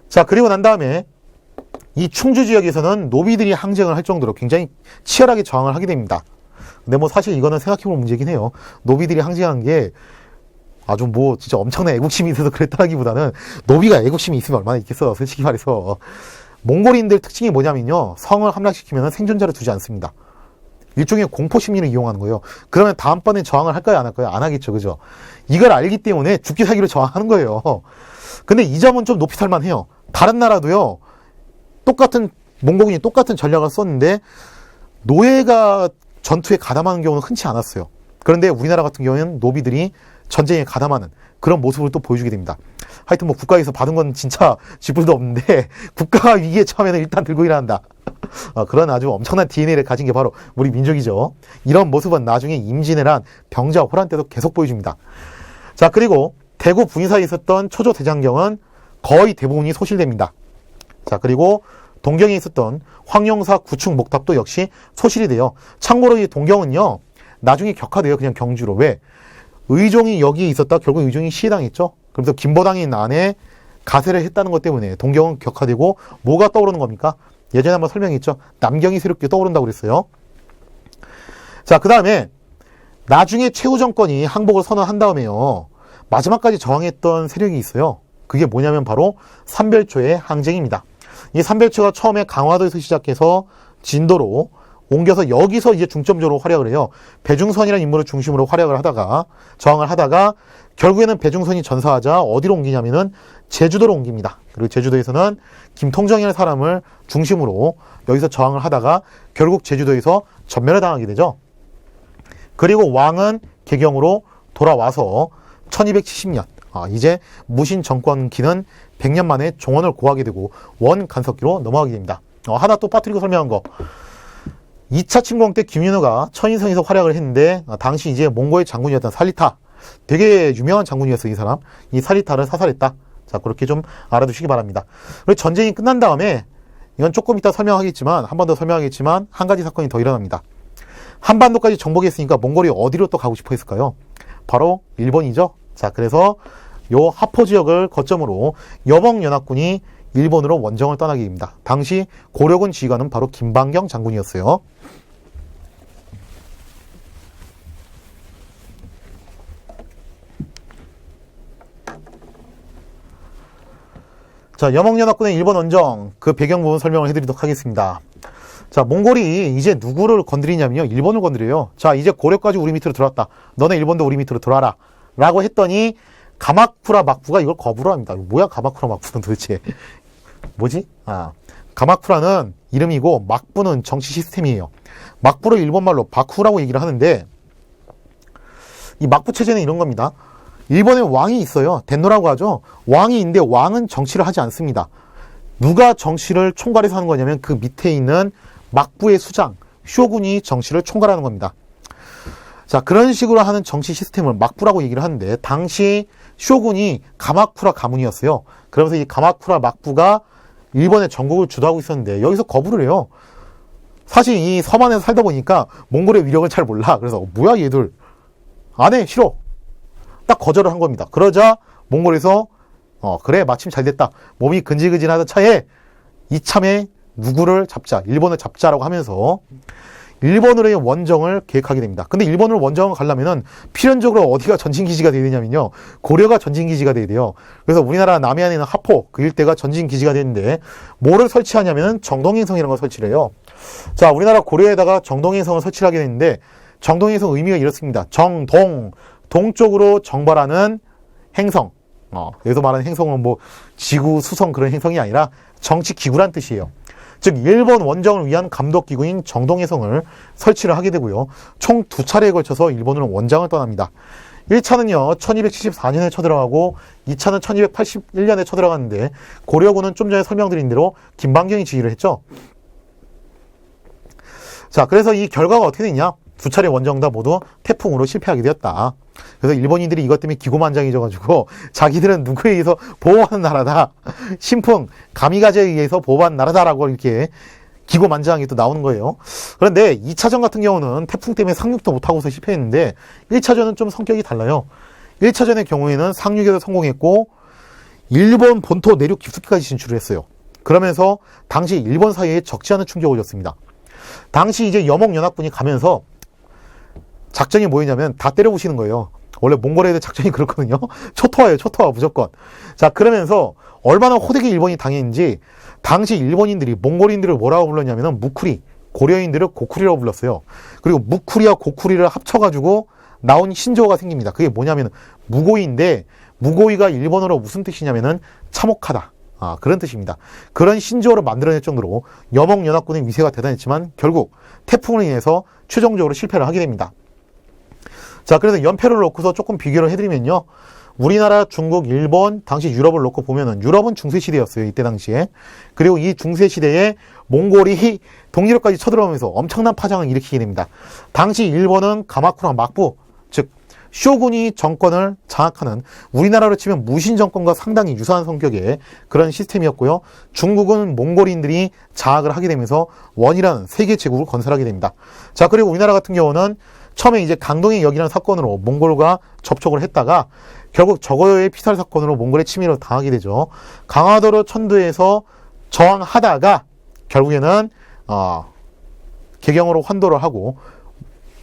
자, 그리고 난 다음에 이 충주 지역에서는 노비들이 항쟁을 할 정도로 굉장히 치열하게 저항을 하게 됩니다. 근데 뭐 사실 이거는 생각해보면 문제긴 해요. 노비들이 항쟁한 게 아주 뭐 진짜 엄청난 애국심이 있어서 그랬다기보다는 노비가 애국심이 있으면 얼마나 있겠어. 솔직히 말해서 몽골인들 특징이 뭐냐면요, 성을 함락시키면 생존자를 두지 않습니다. 일종의 공포심리를 이용하는 거예요. 그러면 다음번에 저항을 할까요, 안 할까요? 안 하겠죠, 그죠? 이걸 알기 때문에 죽기 살기로 저항하는 거예요. 근데 이 점은 좀 높이 살만해요. 다른 나라도요, 똑같은 몽골군이 똑같은 전략을 썼는데 노예가 전투에 가담하는 경우는 흔치 않았어요. 그런데 우리나라 같은 경우에는 노비들이 전쟁에 가담하는 그런 모습을 또 보여주게 됩니다. 하여튼 뭐 국가에서 받은 건 진짜 쥐뿔도 없는데 국가가 위기에 처하면 일단 들고 일어난다. 그런 아주 엄청난 DNA를 가진 게 바로 우리 민족이죠. 이런 모습은 나중에 임진왜란, 병자, 호란 때도 계속 보여줍니다. 자, 그리고 대구 부인사에 있었던 초조대장경은 거의 대부분이 소실됩니다. 자, 그리고 동경에 있었던 황룡사 구축 목탑도 역시 소실이 돼요. 참고로 이 동경은요, 나중에 격화돼요. 그냥 경주로. 왜? 의종이 여기에 있었다 결국 의종이 시해당했죠. 그래서 김보당인 안에 가세를 했다는 것 때문에 동경은 격화되고 뭐가 떠오르는 겁니까? 예전에 한번 설명했죠. 남경이 새롭게 떠오른다고 그랬어요. 자, 그 다음에 나중에 최후 정권이 항복을 선언한 다음에요, 마지막까지 저항했던 세력이 있어요. 그게 뭐냐면 바로 삼별초의 항쟁입니다. 이 삼별초가 처음에 강화도에서 시작해서 진도로 옮겨서 여기서 이제 중점적으로 활약을 해요. 배중선이라는 인물을 중심으로 활약을 하다가 저항을 하다가 결국에는 배중선이 전사하자 어디로 옮기냐면은 제주도로 옮깁니다. 그리고 제주도에서는 김통정이라는 사람을 중심으로 여기서 저항을 하다가 결국 제주도에서 전멸을 당하게 되죠. 그리고 왕은 개경으로 돌아와서 1270년 이제 무신 정권기는 100년 만에 종원을 고하게 되고 원 간섭기로 넘어가게 됩니다. 하나 또 빠뜨리고 설명한 거. 2차 침공 때 김윤호가 천인성에서 활약을 했는데 당시 이제 몽고의 장군이었던 살리타, 되게 유명한 장군이었어요. 이 사람. 이 살리타를 사살했다. 자, 그렇게 좀 알아두시기 바랍니다. 그리고 전쟁이 끝난 다음에 이건 조금 이따 설명하겠지만 한 번 더 설명하겠지만 한 가지 사건이 더 일어납니다. 한반도까지 정복했으니까 몽골이 어디로 또 가고 싶어 했을까요? 바로 일본이죠. 자, 그래서 요 하포 지역을 거점으로 여멍연합군이 일본으로 원정을 떠나게 됩니다. 당시 고려군 지휘관은 바로 김방경 장군이었어요. 자, 여멍연합군의 일본 원정, 그 배경 부분 설명을 해드리도록 하겠습니다. 자, 몽골이 이제 누구를 건드리냐면요, 일본을 건드려요. 자, 이제 고려까지 우리 밑으로 들어왔다. 너네 일본도 우리 밑으로 들어와라. 라고 했더니 가마쿠라 막부가 이걸 거부를 합니다. 뭐야 가마쿠라 막부는 도대체. 뭐지? 가마쿠라는 이름이고 막부는 정치 시스템이에요. 막부를 일본말로 바쿠라고 얘기를 하는데 이 막부 체제는 이런 겁니다. 일본에 왕이 있어요. 덴노라고 하죠. 왕이 있는데 왕은 정치를 하지 않습니다. 누가 정치를 총괄해서 하는 거냐면 그 밑에 있는 막부의 수장, 쇼군이 정치를 총괄하는 겁니다. 자, 그런 식으로 하는 정치 시스템을 막부라고 얘기를 하는데, 당시 쇼군이 가마쿠라 가문이었어요. 그러면서 이 가마쿠라 막부가 일본의 전국을 주도하고 있었는데, 여기서 거부를 해요. 사실 이 섬 안에서 살다 보니까 몽골의 위력을 잘 몰라. 그래서 뭐야 얘들, 안 해, 싫어. 딱 거절을 한 겁니다. 그러자 몽골에서 그래, 마침 잘 됐다. 몸이 근질근질하던 차에 이참에 누구를 잡자, 일본을 잡자라고 하면서 일본으로의 원정을 계획하게 됩니다. 근데 일본으로 원정을 가려면은 필연적으로 어디가 전진기지가 돼야 되냐면요, 고려가 전진기지가 돼야 돼요. 그래서 우리나라 남해안에 있는 하포, 그 일대가 전진기지가 되는데, 뭐를 설치하냐면은 정동행성이라는 걸 설치를 해요. 자, 우리나라 고려에다가 정동행성을 설치를 하게 되는데, 정동행성 의미가 이렇습니다. 정동, 동쪽으로 정발하는 행성. 여기서 말하는 행성은 뭐 지구, 수성 그런 행성이 아니라 정치기구란 뜻이에요. 즉 일본 원정을 위한 감독기구인 정동행성을 설치를 하게 되고요. 총 2차례에 걸쳐서 일본으로 원정을 떠납니다. 1차는요 1274년에 쳐들어가고 2차는 1281년에 쳐들어갔는데, 고려군은 좀 전에 설명드린 대로 김방경이 지휘를 했죠. 자, 그래서 이 결과가 어떻게 됐냐? 2차례 원정 다 모두 태풍으로 실패하게 되었다. 그래서 일본인들이 이것 때문에 기고만장해져가지고 자기들은 누구에 의해서 보호하는 나라다, 신풍 가미가제에 의해서 보호받는 나라다라고 이렇게 기고만장하게 또 나오는 거예요. 그런데 2차전 같은 경우는 태풍 때문에 상륙도 못하고서 실패했는데, 1차전은 좀 성격이 달라요. 1차전의 경우에는 상륙에도 성공했고 일본 본토 내륙 깊숙이까지 진출을 했어요. 그러면서 당시 일본 사이에 적지 않은 충격을 줬습니다. 당시 이제 여몽연합군이 가면서 작전이 뭐였냐면 다 때려부시는 거예요. 원래 몽골 애들 작전이 그렇거든요. 초토화예요, 초토화 무조건. 자, 그러면서 얼마나 호되게 일본이 당했는지, 당시 일본인들이 몽골인들을 뭐라고 불렀냐면 무쿠리, 고려인들을 고쿠리라고 불렀어요. 그리고 무쿠리와 고쿠리를 합쳐가지고 나온 신조어가 생깁니다. 그게 뭐냐면 무고이인데, 무고이가 일본어로 무슨 뜻이냐면은 참혹하다, 그런 뜻입니다. 그런 신조어를 만들어낼 정도로 여몽연합군의 위세가 대단했지만 결국 태풍으로 인해서 최종적으로 실패를 하게 됩니다. 자, 그래서 연패를 놓고서 조금 비교를 해드리면요, 우리나라, 중국, 일본, 당시 유럽을 놓고 보면은 유럽은 중세시대였어요, 이때 당시에. 그리고 이 중세시대에 몽골이 동유럽까지 쳐들어오면서 엄청난 파장을 일으키게 됩니다. 당시 일본은 가마쿠라 막부, 즉 쇼군이 정권을 장악하는, 우리나라로 치면 무신 정권과 상당히 유사한 성격의 그런 시스템이었고요. 중국은 몽골인들이 장악을 하게 되면서 원이라는 세계 제국을 건설하게 됩니다. 자, 그리고 우리나라 같은 경우는 처음에 이제 강동의 역이라는 사건으로 몽골과 접촉을 했다가 결국 저거의 피살 사건으로 몽골의 침입을 당하게 되죠. 강화도로 천도에서 저항하다가 결국에는 개경으로 환도를 하고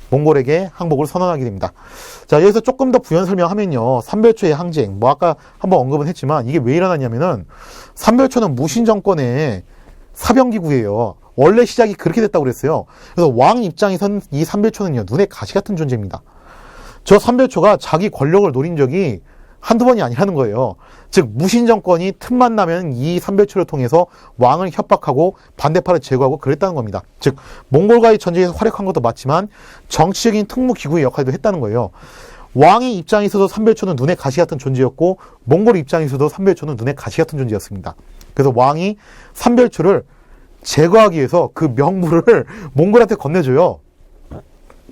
몽골에게 항복을 선언하게 됩니다. 자, 여기서 조금 더 부연 설명하면요, 삼별초의 항쟁, 뭐 아까 한번 언급은 했지만 이게 왜 일어났냐면은, 삼별초는 무신 정권의 사병기구예요. 원래 시작이 그렇게 됐다고 그랬어요. 그래서 왕 입장에선 이 삼별초는요, 눈에 가시 같은 존재입니다. 저 삼별초가 자기 권력을 노린 적이 한두 번이 아니라는 거예요. 즉 무신 정권이 틈만 나면 이 삼별초를 통해서 왕을 협박하고 반대파를 제거하고 그랬다는 겁니다. 즉 몽골과의 전쟁에서 활약한 것도 맞지만 정치적인 특무기구의 역할도 했다는 거예요. 왕의 입장에서도 삼별초는 눈에 가시 같은 존재였고, 몽골 입장에서도 삼별초는 눈에 가시 같은 존재였습니다. 그래서 왕이 삼별초를 제거하기 위해서 그 명부를 몽골한테 건네줘요.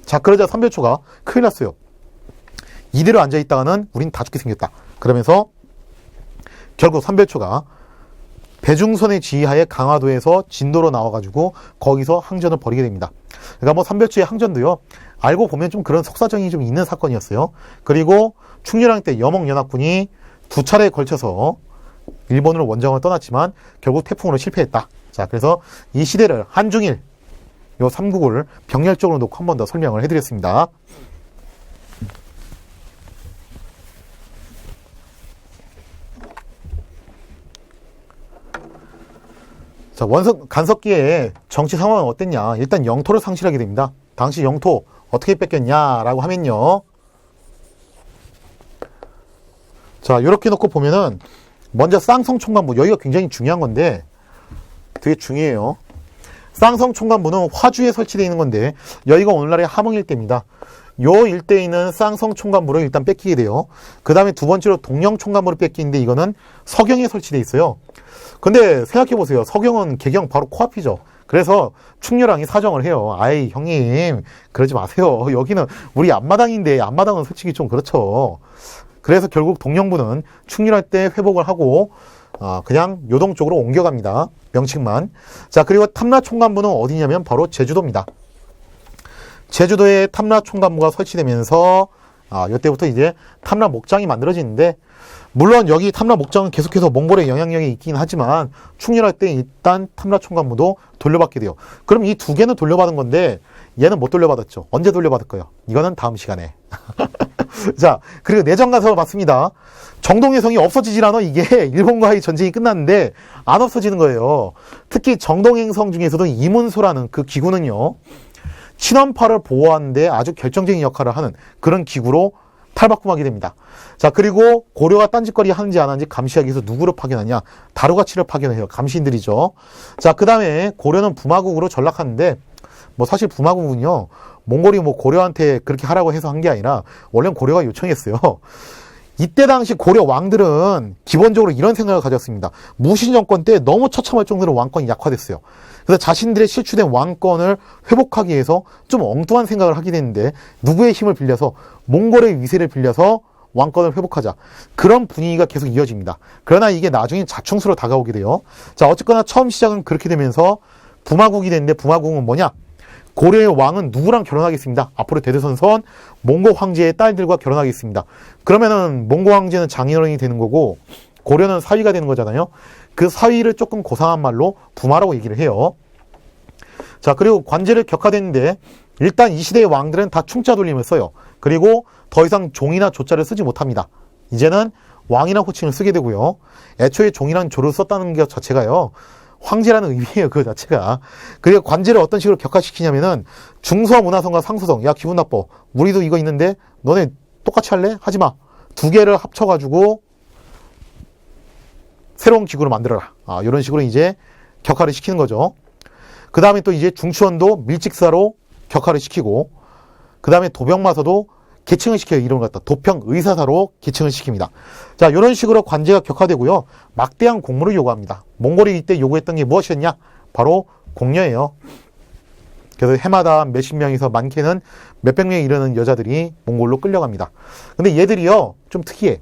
자, 그러자 삼별초가 큰일 났어요. 이대로 앉아있다가는 우린 다 죽게 생겼다. 그러면서 결국 삼별초가 배중선의 지휘하에 강화도에서 진도로 나와가지고 거기서 항전을 벌이게 됩니다. 그러니까 뭐 삼별초의 항전도요, 알고 보면 좀 그런 속사정이 좀 있는 사건이었어요. 그리고 충렬왕 때 여몽연합군이 2차례에 걸쳐서 일본으로 원정을 떠났지만 결국 태풍으로 실패했다. 자, 그래서 이 시대를 한중일 요 3국을 병렬적으로 놓고 한 번 더 설명을 해드렸습니다. 자, 간섭기의 정치 상황은 어땠냐? 일단 영토를 상실하게 됩니다. 당시 영토 어떻게 뺏겼냐라고 하면요, 자, 이렇게 놓고 보면은 먼저 쌍성총관부, 여기가 굉장히 중요한 건데 되게 중요해요. 쌍성총관부는 화주에 설치되어 있는 건데 여기가 오늘날의 함흥 일대입니다. 요 일대에 있는 쌍성 총관부를 일단 뺏기게 돼요. 그 다음에 두 번째로 동령 총관부를 뺏기는데 이거는 서경에 설치되어 있어요. 근데 생각해보세요. 서경은 개경 바로 코앞이죠. 그래서 충렬왕이 사정을 해요. 아이 형님 그러지 마세요. 여기는 우리 앞마당인데 앞마당은 솔직히 좀 그렇죠. 그래서 결국 동령부는 충렬할 때 회복을 하고 그냥 요동 쪽으로 옮겨갑니다. 명칭만. 자, 그리고 탐라총관부는 어디냐면 바로 제주도입니다. 제주도에 탐라총관부가 설치되면서 이때부터 이제 탐라 목장이 만들어지는데, 물론 여기 탐라 목장은 계속해서 몽골의 영향력이 있긴 하지만 충렬할 때 일단 탐라 총관부도 돌려받게 돼요. 그럼 이 두 개는 돌려받은 건데 얘는 못 돌려받았죠. 언제 돌려받을 거예요? 이거는 다음 시간에. 자, 그리고 내전 가서 봤습니다. 정동의 성이 없어지질 않아. 이게 일본과의 전쟁이 끝났는데 안 없어지는 거예요. 특히 정동행 성 중에서도 이문소라는 그 기구는요, 친원파를 보호하는 데 아주 결정적인 역할을 하는 그런 기구로 탈바꿈하게 됩니다. 자, 그리고 고려가 딴짓거리 하는지 안 하는지 감시하기 위해서 누구를 파견하냐? 다루가치를 파견해요. 감시인들이죠. 자, 그 다음에 고려는 부마국으로 전락하는데, 뭐 사실 부마국은요, 몽골이 뭐 고려한테 그렇게 하라고 해서 한 게 아니라 원래는 고려가 요청했어요. 이때 당시 고려 왕들은 기본적으로 이런 생각을 가졌습니다. 무신 정권 때 너무 처참할 정도로 왕권이 약화됐어요. 그래서 자신들의 실추된 왕권을 회복하기 위해서 좀 엉뚱한 생각을 하게 됐는데, 누구의 힘을 빌려서, 몽골의 위세를 빌려서 왕권을 회복하자. 그런 분위기가 계속 이어집니다. 그러나 이게 나중에 자충수로 다가오게 돼요. 자, 어쨌거나 처음 시작은 그렇게 되면서 부마국이 됐는데, 부마국은 뭐냐? 고려의 왕은 누구랑 결혼하겠습니다. 앞으로 대대손손 몽고 황제의 딸들과 결혼하겠습니다. 그러면은 몽고 황제는 장인어른이 되는 거고 고려는 사위가 되는 거잖아요. 그 사위를 조금 고상한 말로 부마라고 얘기를 해요. 자, 그리고 관제를 격화됐는데 일단 이 시대의 왕들은 다 충자 돌림을 써요. 그리고 더 이상 종이나 조자를 쓰지 못합니다. 이제는 왕이나 호칭을 쓰게 되고요. 애초에 종이란 조를 썼다는 것 자체가요, 황제라는 의미예요, 그 자체가. 그리고 관제를 어떤 식으로 격화시키냐면은 중서 문화성과 상수성, 야 기분 나빠, 우리도 이거 있는데 너네 똑같이 할래? 하지마. 두 개를 합쳐가지고 새로운 기구를 만들어라. 이런 식으로 이제 격화를 시키는 거죠. 그 다음에 또 이제 중추원도 밀직사로 격화를 시키고, 그 다음에 도병마서도 계층을 시켜요. 이름을 갖다 도평의사사로 계층을 시킵니다. 자, 이런 식으로 관제가 격화되고요. 막대한 공물을 요구합니다. 몽골이 이때 요구했던 게 무엇이었냐? 바로 공녀예요. 그래서 해마다 몇십 명에서 많게는 몇백 명에 이르는 여자들이 몽골로 끌려갑니다. 근데 얘들이요, 좀 특이해.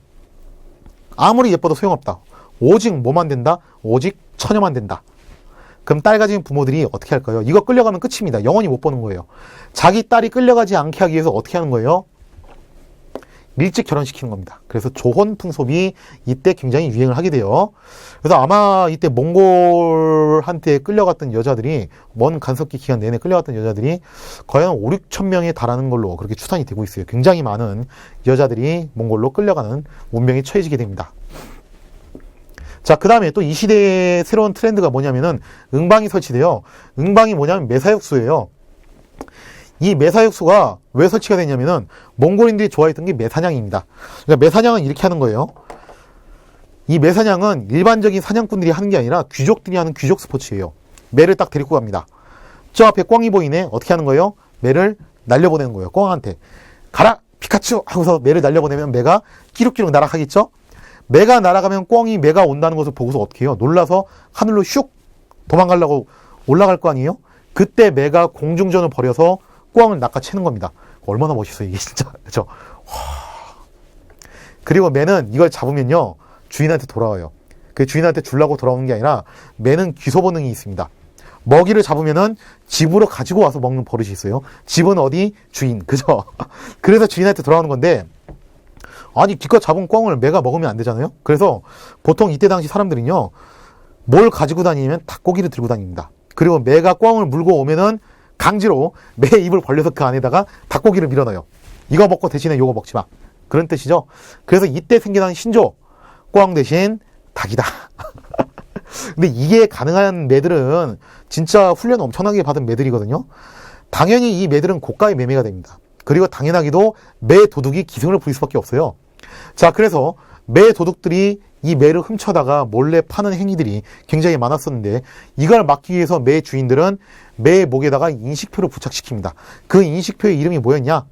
아무리 예뻐도 소용없다. 오직 뭐만 된다? 오직 처녀만 된다. 그럼 딸 가진 부모들이 어떻게 할까요? 이거 끌려가면 끝입니다. 영원히 못 보는 거예요. 자기 딸이 끌려가지 않게 하기 위해서 어떻게 하는 거예요? 밀직 결혼시키는 겁니다. 그래서 조혼 풍속이 이때 굉장히 유행을 하게 돼요. 그래서 아마 이때 몽골한테 끌려갔던 여자들이, 먼 간섭기 기간 내내 끌려갔던 여자들이 거의 한 5, 6천 명에 달하는 걸로 그렇게 추산이 되고 있어요. 굉장히 많은 여자들이 몽골로 끌려가는 운명에 처해지게 됩니다. 자, 그 다음에 또 이 시대의 새로운 트렌드가 뭐냐면은 응방이 설치돼요. 응방이 뭐냐면 매사육수예요. 이 매사육수가 왜 설치가 됐냐면은 몽골인들이 좋아했던 게 매사냥입니다. 그러니까 매사냥은 이렇게 하는 거예요. 이 매사냥은 일반적인 사냥꾼들이 하는 게 아니라 귀족들이 하는 귀족 스포츠예요. 매를 딱 데리고 갑니다. 저 앞에 꿩이 보이네. 어떻게 하는 거예요? 매를 날려보내는 거예요. 꿩한테 가라 피카츄 하고서 매를 날려보내면 매가 끼룩끼룩 날아가겠죠. 매가 날아가면 꿩이 매가 온다는 것을 보고서 어떻게 해요? 놀라서 하늘로 슉 도망가려고 올라갈 거 아니에요? 그때 매가 공중전을 벌여서 꿩을 낚아채는 겁니다. 얼마나 멋있어요, 이게 진짜. 그렇죠? 그리고 매는 이걸 잡으면요, 주인한테 돌아와요. 그 주인한테 주려고 돌아오는 게 아니라 매는 귀소 본능이 있습니다. 먹이를 잡으면은 집으로 가지고 와서 먹는 버릇이 있어요. 집은 어디? 주인. 그죠? 그래서 주인한테 돌아오는 건데, 아니 기껏 잡은 꿩을 매가 먹으면 안 되잖아요. 그래서 보통 이때 당시 사람들은요, 뭘 가지고 다니면 닭고기를 들고 다닙니다. 그리고 매가 꿩을 물고 오면은 강제로 매 입을 벌려서 그 안에다가 닭고기를 밀어넣어요. 이거 먹고 대신에 요거 먹지 마. 그런 뜻이죠. 그래서 이때 생겨난 신조, 꿩 대신 닭이다. 근데 이게 가능한 매들은 진짜 훈련 엄청나게 받은 매들이거든요. 당연히 이 매들은 고가의 매매가 됩니다. 그리고 당연하게도 매 도둑이 기승을 부릴 수밖에 없어요. 자, 그래서 매 도둑들이 이 매를 훔쳐다가 몰래 파는 행위들이 굉장히 많았었는데, 이걸 막기 위해서 매 주인들은 매 목에다가 인식표를 부착시킵니다. 그 인식표의 이름이 뭐였냐?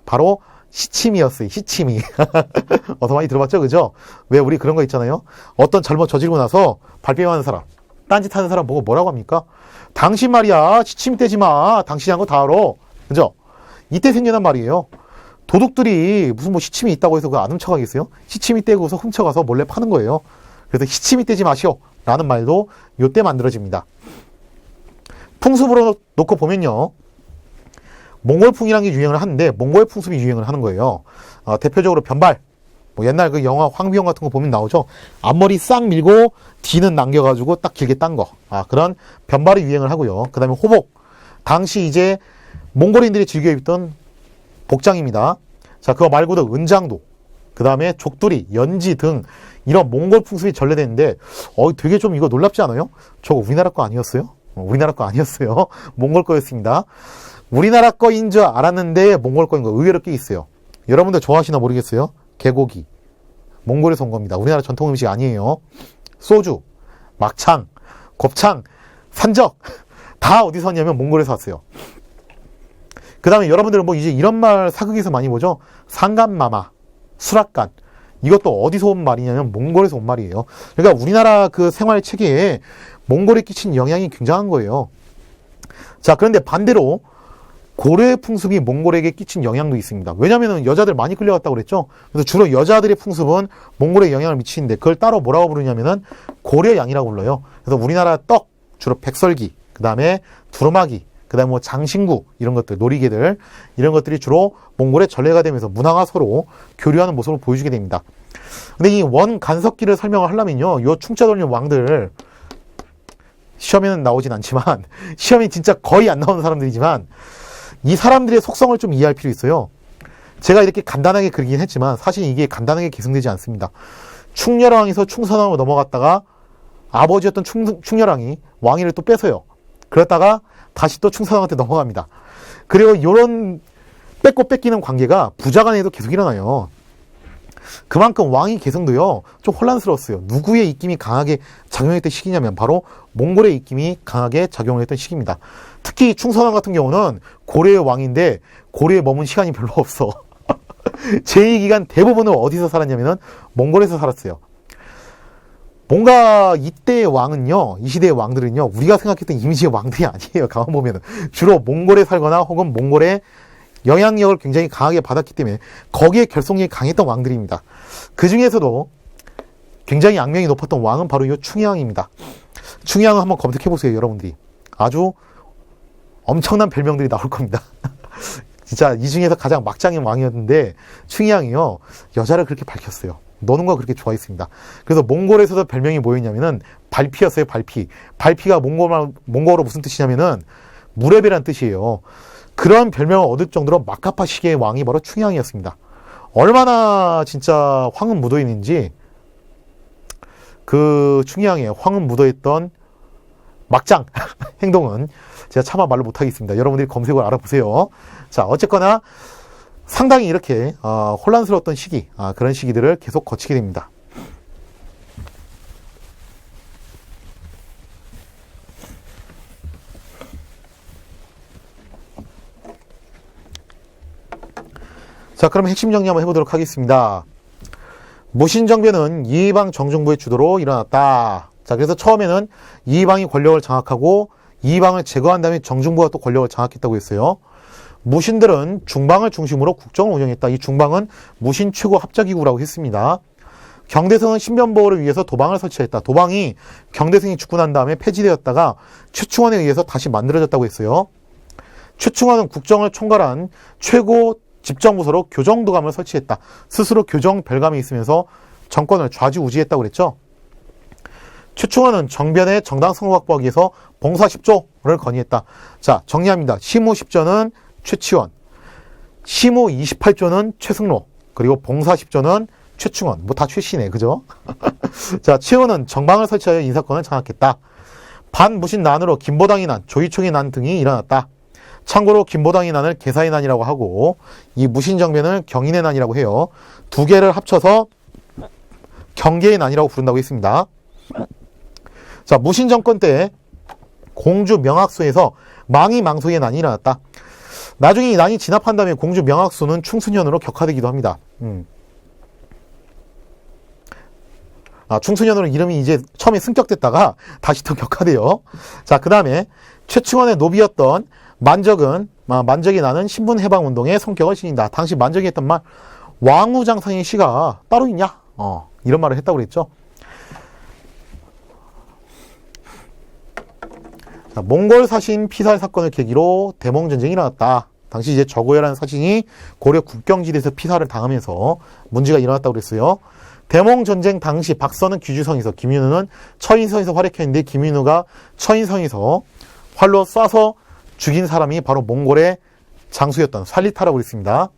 바로 시치미였어요. 시치미. 어서 많이 들어봤죠? 그죠? 왜 우리 그런 거 있잖아요. 어떤 잘못 저지르고 나서 발뺌하는 사람, 딴짓하는 사람 보고 뭐라고 합니까? 당신 말이야. 시치미 떼지 마. 당신이 한 거 다 알아. 그죠? 이때 생겨난 말이에요. 도둑들이 무슨 뭐 시침이 있다고 해서 그거 안 훔쳐가겠어요? 시침이 떼고서 훔쳐가서 몰래 파는 거예요. 그래서 시침이 떼지 마시오 라는 말도 요때 만들어집니다. 풍습으로 놓고 보면요, 몽골풍이라는 게 유행을 하는데 몽골 풍습이 유행을 하는 거예요. 대표적으로 변발, 뭐 옛날 그 영화 황비용 같은 거 보면 나오죠. 앞머리 싹 밀고 뒤는 남겨가지고 딱 길게 딴 거, 그런 변발이 유행을 하고요. 그 다음에 호복, 당시 이제 몽골인들이 즐겨 입던 복장입니다. 자, 그거 말고도 은장도, 그 다음에 족두리, 연지 등 이런 몽골 풍습이 전래됐는데 되게 좀 이거 놀랍지 않아요? 저거 우리나라 거 아니었어요? 우리나라 거 아니었어요. 몽골 거였습니다. 우리나라 거인 줄 알았는데 몽골 거인 거 의외로 꽤 있어요. 여러분들 좋아하시나 모르겠어요. 개고기, 몽골에서 온 겁니다. 우리나라 전통 음식 아니에요. 소주, 막창, 곱창, 산적 다 어디서 왔냐면 몽골에서 왔어요. 그 다음에 여러분들은 뭐 이제 이런 말 사극에서 많이 보죠. 상간마마, 수락간. 이것도 어디서 온 말이냐면 몽골에서 온 말이에요. 그러니까 우리나라 그 생활 체계에 몽골에 끼친 영향이 굉장한 거예요. 자, 그런데 반대로 고려의 풍습이 몽골에게 끼친 영향도 있습니다. 왜냐면은 여자들 많이 끌려갔다고 그랬죠. 그래서 주로 여자들의 풍습은 몽골에 영향을 미치는데 그걸 따로 뭐라고 부르냐면은 고려양이라고 불러요. 그래서 우리나라 떡, 주로 백설기, 그 다음에 두루마기, 그 다음에 뭐 장신구, 이런 것들, 놀이개들, 이런 것들이 주로 몽골에 전래가 되면서 문화가 서로 교류하는 모습을 보여주게 됩니다. 근데 이 원간석기를 설명을 하려면요, 요 충자 돌림 왕들, 시험에는 나오진 않지만, 시험이 진짜 거의 안 나오는 사람들이지만, 이 사람들의 속성을 좀 이해할 필요 있어요. 제가 이렇게 간단하게 그리긴 했지만, 사실 이게 간단하게 계승되지 않습니다. 충렬왕에서 충선왕으로 넘어갔다가, 아버지였던 충렬왕이 왕위를 또 뺏어요. 그러다가, 다시 또 충선왕한테 넘어갑니다. 그리고 이런 뺏고 뺏기는 관계가 부자 간에도 계속 일어나요. 그만큼 왕위 계승도요, 좀 혼란스러웠어요. 누구의 입김이 강하게 작용했던 시기냐면 바로 몽골의 입김이 강하게 작용을 했던 시기입니다. 특히 충선왕 같은 경우는 고려의 왕인데 고려에 머문 시간이 별로 없어. 제2기간 대부분을 어디서 살았냐면은 몽골에서 살았어요. 뭔가 이때의 왕은요, 이 시대의 왕들은요, 우리가 생각했던 이미지의 왕들이 아니에요. 가만 보면은 주로 몽골에 살거나 혹은 몽골의 영향력을 굉장히 강하게 받았기 때문에 거기에 결속력이 강했던 왕들입니다. 그 중에서도 굉장히 악명이 높았던 왕은 바로 이 충의왕입니다. 충의왕을 한번 검색해 보세요, 여러분들이. 아주 엄청난 별명들이 나올 겁니다. 진짜 이 중에서 가장 막장인 왕이었는데 충의왕이요, 여자를 그렇게 밝혔어요. 노는 거 그렇게 좋아했습니다. 그래서 몽골에서도 별명이 뭐였냐면은 발피였어요. 발피. 발피가 몽골어로 무슨 뜻이냐면은 무레베란 뜻이에요. 그런 별명을 얻을 정도로 마카파 시계의 왕이 바로 충의왕이었습니다. 얼마나 진짜 황은 묻어있는지, 그 충의왕의 황은 묻어있던 막장 행동은 제가 차마 말로 못하겠습니다. 여러분들이 검색을 알아보세요. 자, 어쨌거나 상당히 이렇게 혼란스러웠던 시기, 그런 시기들을 계속 거치게 됩니다. 자, 그럼 핵심 정리 한번 해보도록 하겠습니다. 무신정변은 이의방 정중부의 주도로 일어났다. 자, 그래서 처음에는 이의방이 권력을 장악하고 이의방을 제거한 다음에 정중부가 또 권력을 장악했다고 했어요. 무신들은 중방을 중심으로 국정을 운영했다. 이 중방은 무신 최고 합작기구라고 했습니다. 경대성은 신변보호를 위해서 도방을 설치했다. 도방이 경대성이 죽고 난 다음에 폐지되었다가 최충원에 의해서 다시 만들어졌다고 했어요. 최충원은 국정을 총괄한 최고 집정부서로 교정도감을 설치했다. 스스로 교정 별감이 있으면서 정권을 좌지우지했다고 그랬죠. 최충원은 정변의 정당성을 확보하기 위해서 봉사 10조를 건의했다. 자, 정리합니다. 시무 10조는 최치원, 시무 28조는 최승로, 그리고 봉사 10조는 최충원. 뭐 다 최씨네, 그죠? 자, 최원은 정방을 설치하여 인사권을 장악했다. 반무신 난으로 김보당의 난, 조이총의 난 등이 일어났다. 참고로 김보당의 난을 개사의 난이라고 하고 이 무신정변을 경인의 난이라고 해요. 두 개를 합쳐서 경계의 난이라고 부른다고 했습니다. 자, 무신정권 때 공주 명학소에서 망이 망소의 난이 일어났다. 나중에 이 난이 진압한 다음에 공주 명학수는 충순현으로 격화되기도 합니다. 충순현으로 이름이 이제 처음에 승격됐다가 다시 또 격화돼요. 자, 그 다음에 최충원의 노비였던 만적이 나는 신분해방운동의 성격을 지닌다. 당시 만적이 했던 말, 왕후장상의 시가 따로 있냐? 이런 말을 했다고 그랬죠. 자, 몽골 사신 피살 사건을 계기로 대몽전쟁이 일어났다. 당시 이제 저고야라는 사신이 고려 국경지대에서 피살을 당하면서 문제가 일어났다고 그랬어요. 대몽전쟁 당시 박선은 귀주성에서, 김윤우는 처인성에서 활약했는데 김윤우가 처인성에서 활로 쏴서 죽인 사람이 바로 몽골의 장수였던 살리타라고 그랬습니다.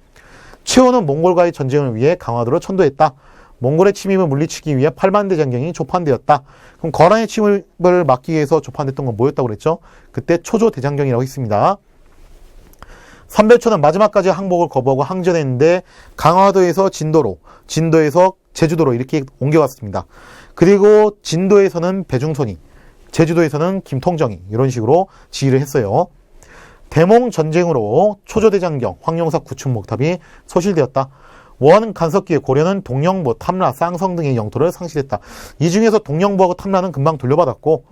최후는 몽골과의 전쟁을 위해 강화도로 천도했다. 몽골의 침입을 물리치기 위해 8만 대장경이 조판되었다. 그럼 거란의 침입을 막기 위해서 조판됐던 건 뭐였다고 그랬죠? 그때 초조 대장경이라고 했습니다. 삼별초는 마지막까지 항복을 거부하고 항전했는데 강화도에서 진도로, 진도에서 제주도로 이렇게 옮겨갔습니다. 그리고 진도에서는 배중선이, 제주도에서는 김통정이 이런 식으로 지휘를 했어요. 대몽 전쟁으로 초조대장경, 황룡사 구춘목탑이 소실되었다. 원 간섭기에 고려는 동령부, 탐라, 쌍성 등의 영토를 상실했다. 이 중에서 동령부하고 탐라는 금방 돌려받았고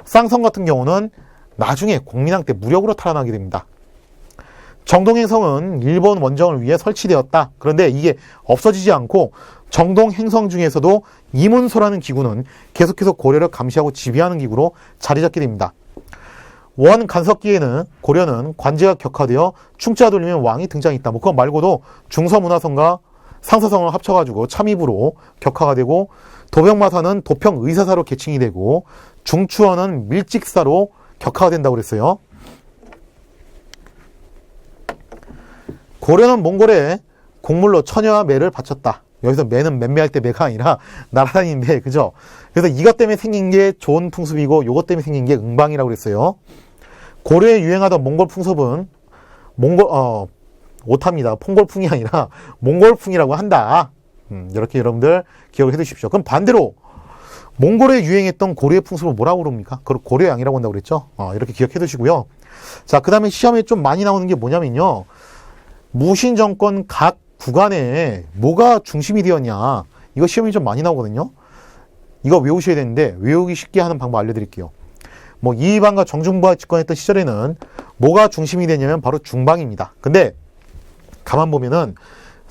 쌍성 같은 경우는 나중에 공민왕 때 무력으로 탈환하게 됩니다. 정동행성은 일본 원정을 위해 설치되었다. 그런데 이게 없어지지 않고 정동행성 중에서도 이문소라는 기구는 계속해서 고려를 감시하고 지휘하는 기구로 자리 잡게 됩니다. 원 간섭기에는 고려는 관제가 격화되어 충자 돌리면 왕이 등장했다. 그거 말고도 중서문화성과 상서성을 합쳐가지고 참입으로 격화가 되고, 도병마사는 도평의사사로 계칭이 되고, 중추원은 밀직사로 격화가 된다고 그랬어요. 고려는 몽골에 곡물로 처녀와 매를 바쳤다. 여기서 매는 맴매할 때 매가 아니라 날아다니는 매, 그죠? 그래서 이것 때문에 생긴 게 좋은 풍습이고 요것 때문에 생긴 게 응방이라고 그랬어요. 고려에 유행하던 몽골 풍습은 오타입니다. 퐁골풍이 아니라 몽골풍이라고 한다. 이렇게 여러분들 기억을 해두십시오. 그럼 반대로 몽골에 유행했던 고려의 풍습을 뭐라고 그럽니까? 그걸 고려양이라고 한다고 그랬죠. 이렇게 기억해 두시고요. 자, 그 다음에 시험에 좀 많이 나오는 게 뭐냐면요. 무신 정권 각 구간에 뭐가 중심이 되었냐. 이거 시험이 좀 많이 나오거든요. 이거 외우셔야 되는데 외우기 쉽게 하는 방법 알려드릴게요. 뭐 이의방과 정중부가 집권했던 시절에는 뭐가 중심이 되냐면 바로 중방입니다. 근데 가만 보면은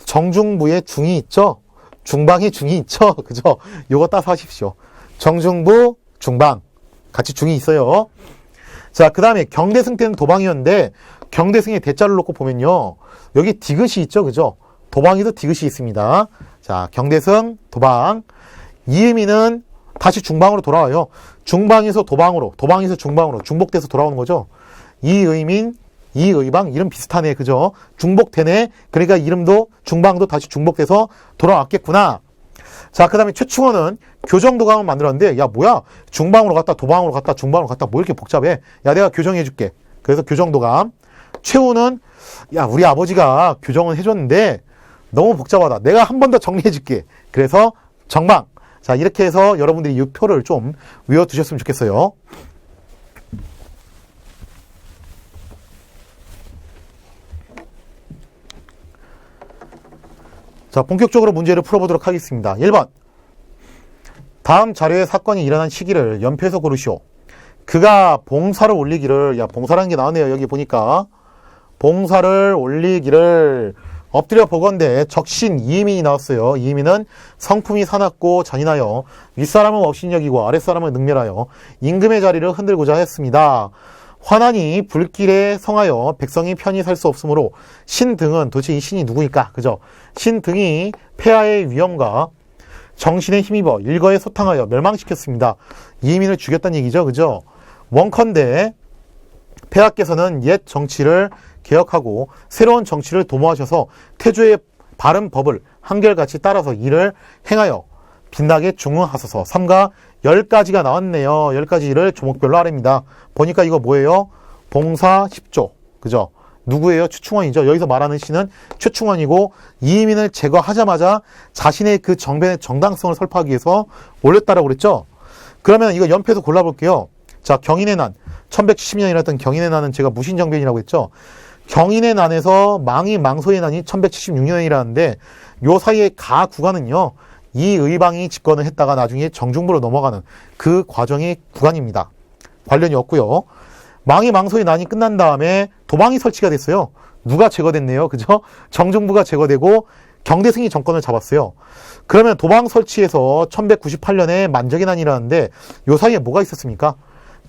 정중부에 중이 있죠. 중방에 중이 있죠. 그죠? 요거 따서 하십시오. 정중부, 중방 같이 중이 있어요. 자, 그 다음에 경대승 때는 도방이었는데 경대승의 대자를 놓고 보면요. 여기 디귿이 있죠. 그죠? 도방에도 디귿이 있습니다. 자, 경대승, 도방. 이의미는 다시 중방으로 돌아와요. 중방에서 도방으로, 도방에서 중방으로, 중복돼서 돌아오는 거죠. 이의민, 이의방, 이름 비슷하네. 그죠? 중복되네. 그러니까 이름도, 중방도 다시 중복돼서 돌아왔겠구나. 자, 그 다음에 최충원은 교정도감을 만들었는데, 야, 뭐야? 중방으로 갔다, 도방으로 갔다, 중방으로 갔다, 뭐 이렇게 복잡해? 야, 내가 교정해줄게. 그래서 교정도감. 최후는, 야, 우리 아버지가 교정은 해줬는데, 너무 복잡하다. 내가 한 번 더 정리해줄게. 그래서 정방. 자, 이렇게 해서 여러분들이 이 표를 좀 외워두셨으면 좋겠어요. 자, 본격적으로 문제를 풀어보도록 하겠습니다. 1번. 다음 자료의 사건이 일어난 시기를 연표해서 고르시오. 그가 봉사를 올리기를, 야, 봉사라는 게 나오네요. 여기 보니까. 봉사를 올리기를 엎드려 보건대 적신 이의민이 나왔어요. 이의민은 성품이 사납고 잔인하여 윗사람은 업신여기고 아랫사람은 능멸하여 임금의 자리를 흔들고자 했습니다. 환한이 불길에 성하여 백성이 편히 살 수 없으므로 신등은, 도대체 이 신이 누구일까? 그죠? 신등이 폐하의 위험과 정신에 힘입어 일거에 소탕하여 멸망시켰습니다. 이의민을 죽였다는 얘기죠. 그죠? 원컨대 폐하께서는 옛 정치를 개혁하고 새로운 정치를 도모하셔서 태조의 바른 법을 한결같이 따라서 이를 행하여 빛나게 중흥하소서. 3가 10가지가 나왔네요. 10가지를 조목별로 아랍니다. 보니까 이거 뭐예요? 봉사 10조. 그죠? 누구예요? 최충원이죠. 여기서 말하는 신은 최충원이고, 이의민을 제거하자마자 자신의 그 정변의 정당성을 설파하기 위해서 올렸다라고 그랬죠? 그러면 이거 연표에서 골라볼게요. 자, 경인의 난. 1170년에 일어났던 경인의 난은 제가 무신정변이라고 했죠? 경인의 난에서 망이 망소의 난이 1176년이라는데 요 사이의 가 구간은요. 이 의방이 집권을 했다가 나중에 정중부로 넘어가는 그 과정의 구간입니다. 관련이 없고요. 망이 망소의 난이 끝난 다음에 도방이 설치가 됐어요. 누가 제거됐네요. 그죠? 정중부가 제거되고 경대승이 정권을 잡았어요. 그러면 도방 설치에서 1198년에 만적의 난이라는데 요 사이에 뭐가 있었습니까?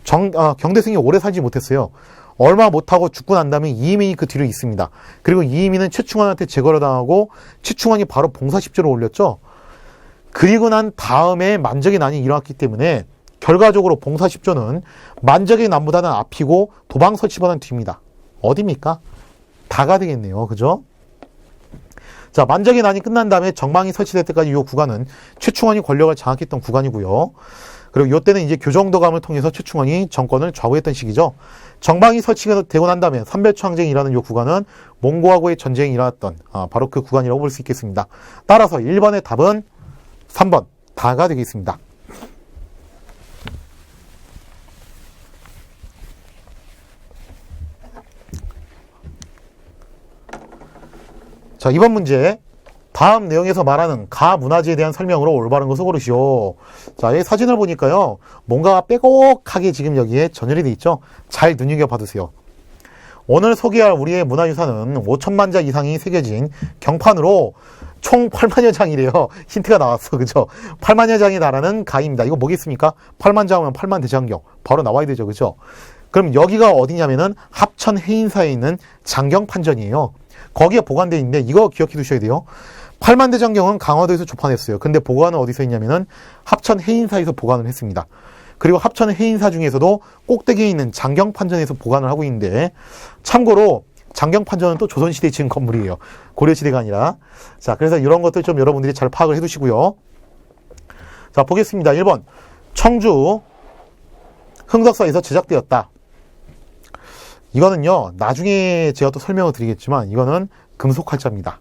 경대승이 오래 살지 못했어요. 얼마 못하고 죽고 난 다음에 이민이 그 뒤로 있습니다. 그리고 이민은 최충원한테 제거를 당하고 최충원이 바로 봉사십조를 올렸죠. 그리고 난 다음에 만적의 난이 일어났기 때문에 결과적으로 봉사십조는 만적의 난보다는 앞이고 도방 설치보다는 뒤입니다. 어디입니까? 다가 되겠네요. 그죠? 자, 만적의 난이 끝난 다음에 정방이 설치될 때까지 이 구간은 최충원이 권력을 장악했던 구간이고요. 그리고 이때는 이제 교정도감을 통해서 최충원이 정권을 좌우했던 시기죠. 정방이 설치가 되고 난 다음에 삼별초항쟁이라는 이 구간은 몽고하고의 전쟁이 일어났던 바로 그 구간이라고 볼 수 있겠습니다. 따라서 1번의 답은 3번 다가 되겠습니다. 자, 이번 문제. 다음 내용에서 말하는 가 문화재에 대한 설명으로 올바른 것을 고르시오. 자, 이 사진을 보니까요. 뭔가 빼곡하게 지금 여기에 전열이 돼 있죠. 잘 눈여겨봐두세요. 오늘 소개할 우리의 문화유산은 5천만 자 이상이 새겨진 경판으로 총 8만여 장이래요. 힌트가 나왔어. 그죠? 8만여 장이 달하는 가입니다. 이거 뭐겠습니까? 8만 장하면 8만 대장경. 바로 나와야 되죠. 그죠? 그럼 여기가 어디냐면은 합천 해인사에 있는 장경판전이에요. 거기에 보관되어 있는데 이거 기억해 두셔야 돼요. 8만 대장경은 강화도에서 조판했어요. 근데 보관은 어디서 했냐면은 합천 해인사에서 보관을 했습니다. 그리고 합천 해인사 중에서도 꼭대기에 있는 장경판전에서 보관을 하고 있는데 참고로 장경판전은 또 조선시대에 지은 건물이에요. 고려시대가 아니라. 자, 그래서 이런 것들 좀 여러분들이 잘 파악을 해 두시고요. 자, 보겠습니다. 1번 청주 흥덕사에서 제작되었다. 이거는요, 나중에 제가 또 설명을 드리겠지만 이거는 금속활자입니다.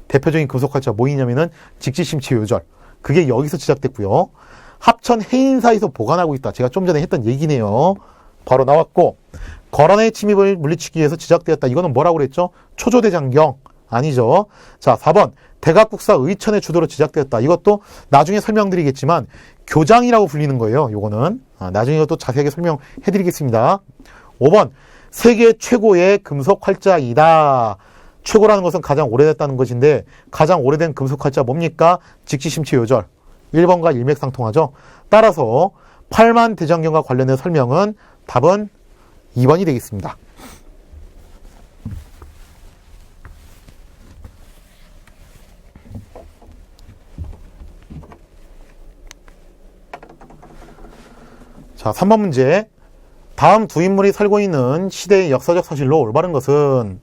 대표적인 금속활자 뭐이냐면은 직지심체요절. 그게 여기서 제작됐고요. 합천 해인사에서 보관하고 있다. 제가 좀 전에 했던 얘기네요. 바로 나왔고, 거란의 침입을 물리치기 위해서 제작되었다. 이거는 뭐라고 그랬죠? 초조대장경. 아니죠. 자, 4번 대각국사 의천의 주도로 제작되었다. 이것도 나중에 설명드리겠지만 교장이라고 불리는 거예요. 요거는 나중에 또 자세하게 설명해드리겠습니다. 5번 세계 최고의 금속활자이다. 최고라는 것은 가장 오래됐다는 것인데 가장 오래된 금속활자 뭡니까? 직지심체요절. 1번과 일맥상통하죠. 따라서 8만 대장경과 관련된 설명은 답은 2번이 되겠습니다. 자, 3번 문제. 다음 두 인물이 살고 있는 시대의 역사적 사실로 올바른 것은,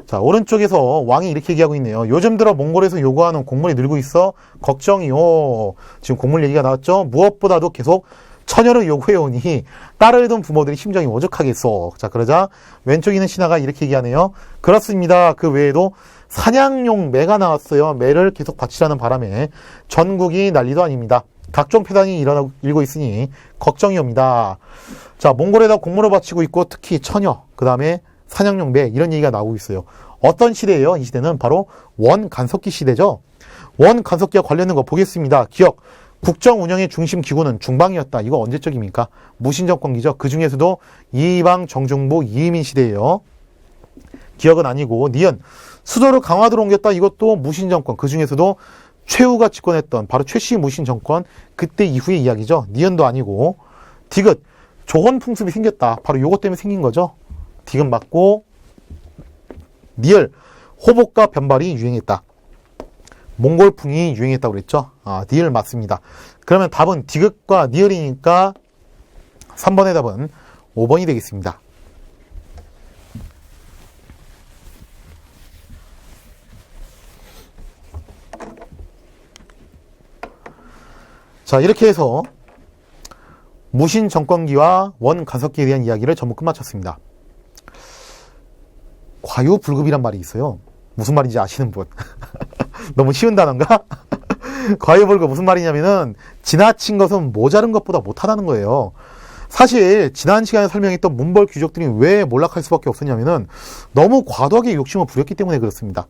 자, 오른쪽에서 왕이 이렇게 얘기하고 있네요. 요즘 들어 몽골에서 요구하는 곡물이 늘고 있어 걱정이요. 지금 곡물 얘기가 나왔죠. 무엇보다도 계속 처녀를 요구해오니 딸을 둔 부모들이 심정이 오죽하겠소. 자, 그러자 왼쪽에 있는 신하가 이렇게 얘기하네요. 그렇습니다. 그 외에도 사냥용 매가 나왔어요. 매를 계속 바치라는 바람에 전국이 난리도 아닙니다. 각종 폐단이 일고 있으니 걱정이옵니다. 자, 몽골에다 곡물을 바치고 있고 특히 처녀, 그 다음에 사냥용 매, 이런 얘기가 나오고 있어요. 어떤 시대예요? 이 시대는 바로 원간석기 시대죠. 원간석기와 관련된 거 보겠습니다. 기억, 국정 운영의 중심 기구는 중방이었다. 이거 언제적입니까? 무신정권기죠. 그 중에서도 이방 정중부 이민 시대예요. 기억은 아니고, 니은, 수도를 강화도로 옮겼다. 이것도 무신정권. 그 중에서도 최후가 집권했던 바로 최씨 무신정권, 그때 이후의 이야기죠. 니은도 아니고, 디귿, 조건 풍습이 생겼다. 바로 요것 때문에 생긴 거죠. 디귿 맞고, 니을, 호복과 변발이 유행했다. 몽골풍이 유행했다고 그랬죠. 니을 맞습니다. 그러면 답은 디귿과 니을이니까 3번의 답은 5번이 되겠습니다. 자, 이렇게 해서 무신 정권기와 원간석기에 대한 이야기를 전부 끝마쳤습니다. 과유불급이란 말이 있어요. 무슨 말인지 아시는 분? 너무 쉬운 단어인가? 과유불급 무슨 말이냐면은 지나친 것은 모자른 것보다 못하다는 거예요. 사실 지난 시간에 설명했던 문벌 귀족들이 왜 몰락할 수밖에 없었냐면은 너무 과도하게 욕심을 부렸기 때문에 그렇습니다.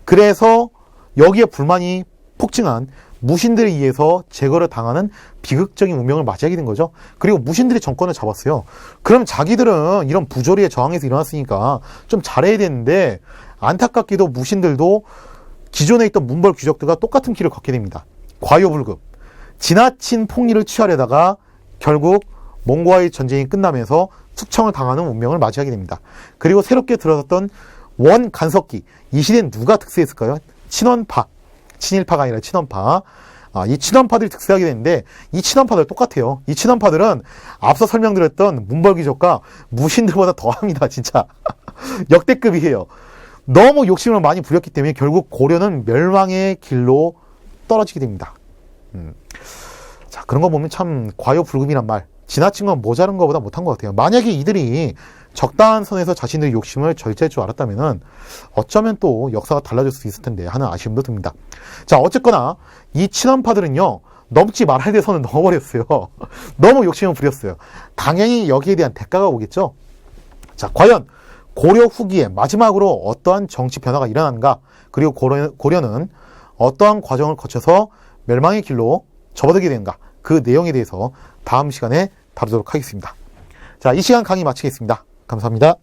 그래서 여기에 불만이 폭증한 무신들에 의해서 제거를 당하는 비극적인 운명을 맞이하게 된 거죠. 그리고 무신들이 정권을 잡았어요. 그럼 자기들은 이런 부조리에 저항해서 일어났으니까 좀 잘해야 되는데, 안타깝게도 무신들도 기존에 있던 문벌 귀족들과 똑같은 길을 걷게 됩니다. 과요불급, 지나친 폭리를 취하려다가 결국 몽고와의 전쟁이 끝나면서 숙청을 당하는 운명을 맞이하게 됩니다. 그리고 새롭게 들어섰던 원간석기, 이 시대엔 누가 득세했을까요? 친원파, 친일파가 아니라 친원파. 이 친원파들이 득세하게 되는데, 이 친원파들 똑같아요. 이 친원파들은 앞서 설명드렸던 문벌귀족과 무신들보다 더합니다. 진짜 역대급이에요. 너무 욕심을 많이 부렸기 때문에 결국 고려는 멸망의 길로 떨어지게 됩니다. 자, 그런 거 보면 참 과요불급이란 말, 지나친 건 모자른 것보다 못한 것 같아요. 만약에 이들이 적당한 선에서 자신들의 욕심을 절제할 줄 알았다면 어쩌면 또 역사가 달라질 수 있을 텐데 하는 아쉬움도 듭니다. 자, 어쨌거나 이 친원파들은요, 넘지 말아야 될 선을 넘어버렸어요. 너무 욕심을 부렸어요. 당연히 여기에 대한 대가가 오겠죠. 자, 과연 고려 후기에 마지막으로 어떠한 정치 변화가 일어난가, 그리고 고려는 어떠한 과정을 거쳐서 멸망의 길로 접어들게 되는가, 그 내용에 대해서 다음 시간에 다루도록 하겠습니다. 자, 이 시간 강의 마치겠습니다. 감사합니다.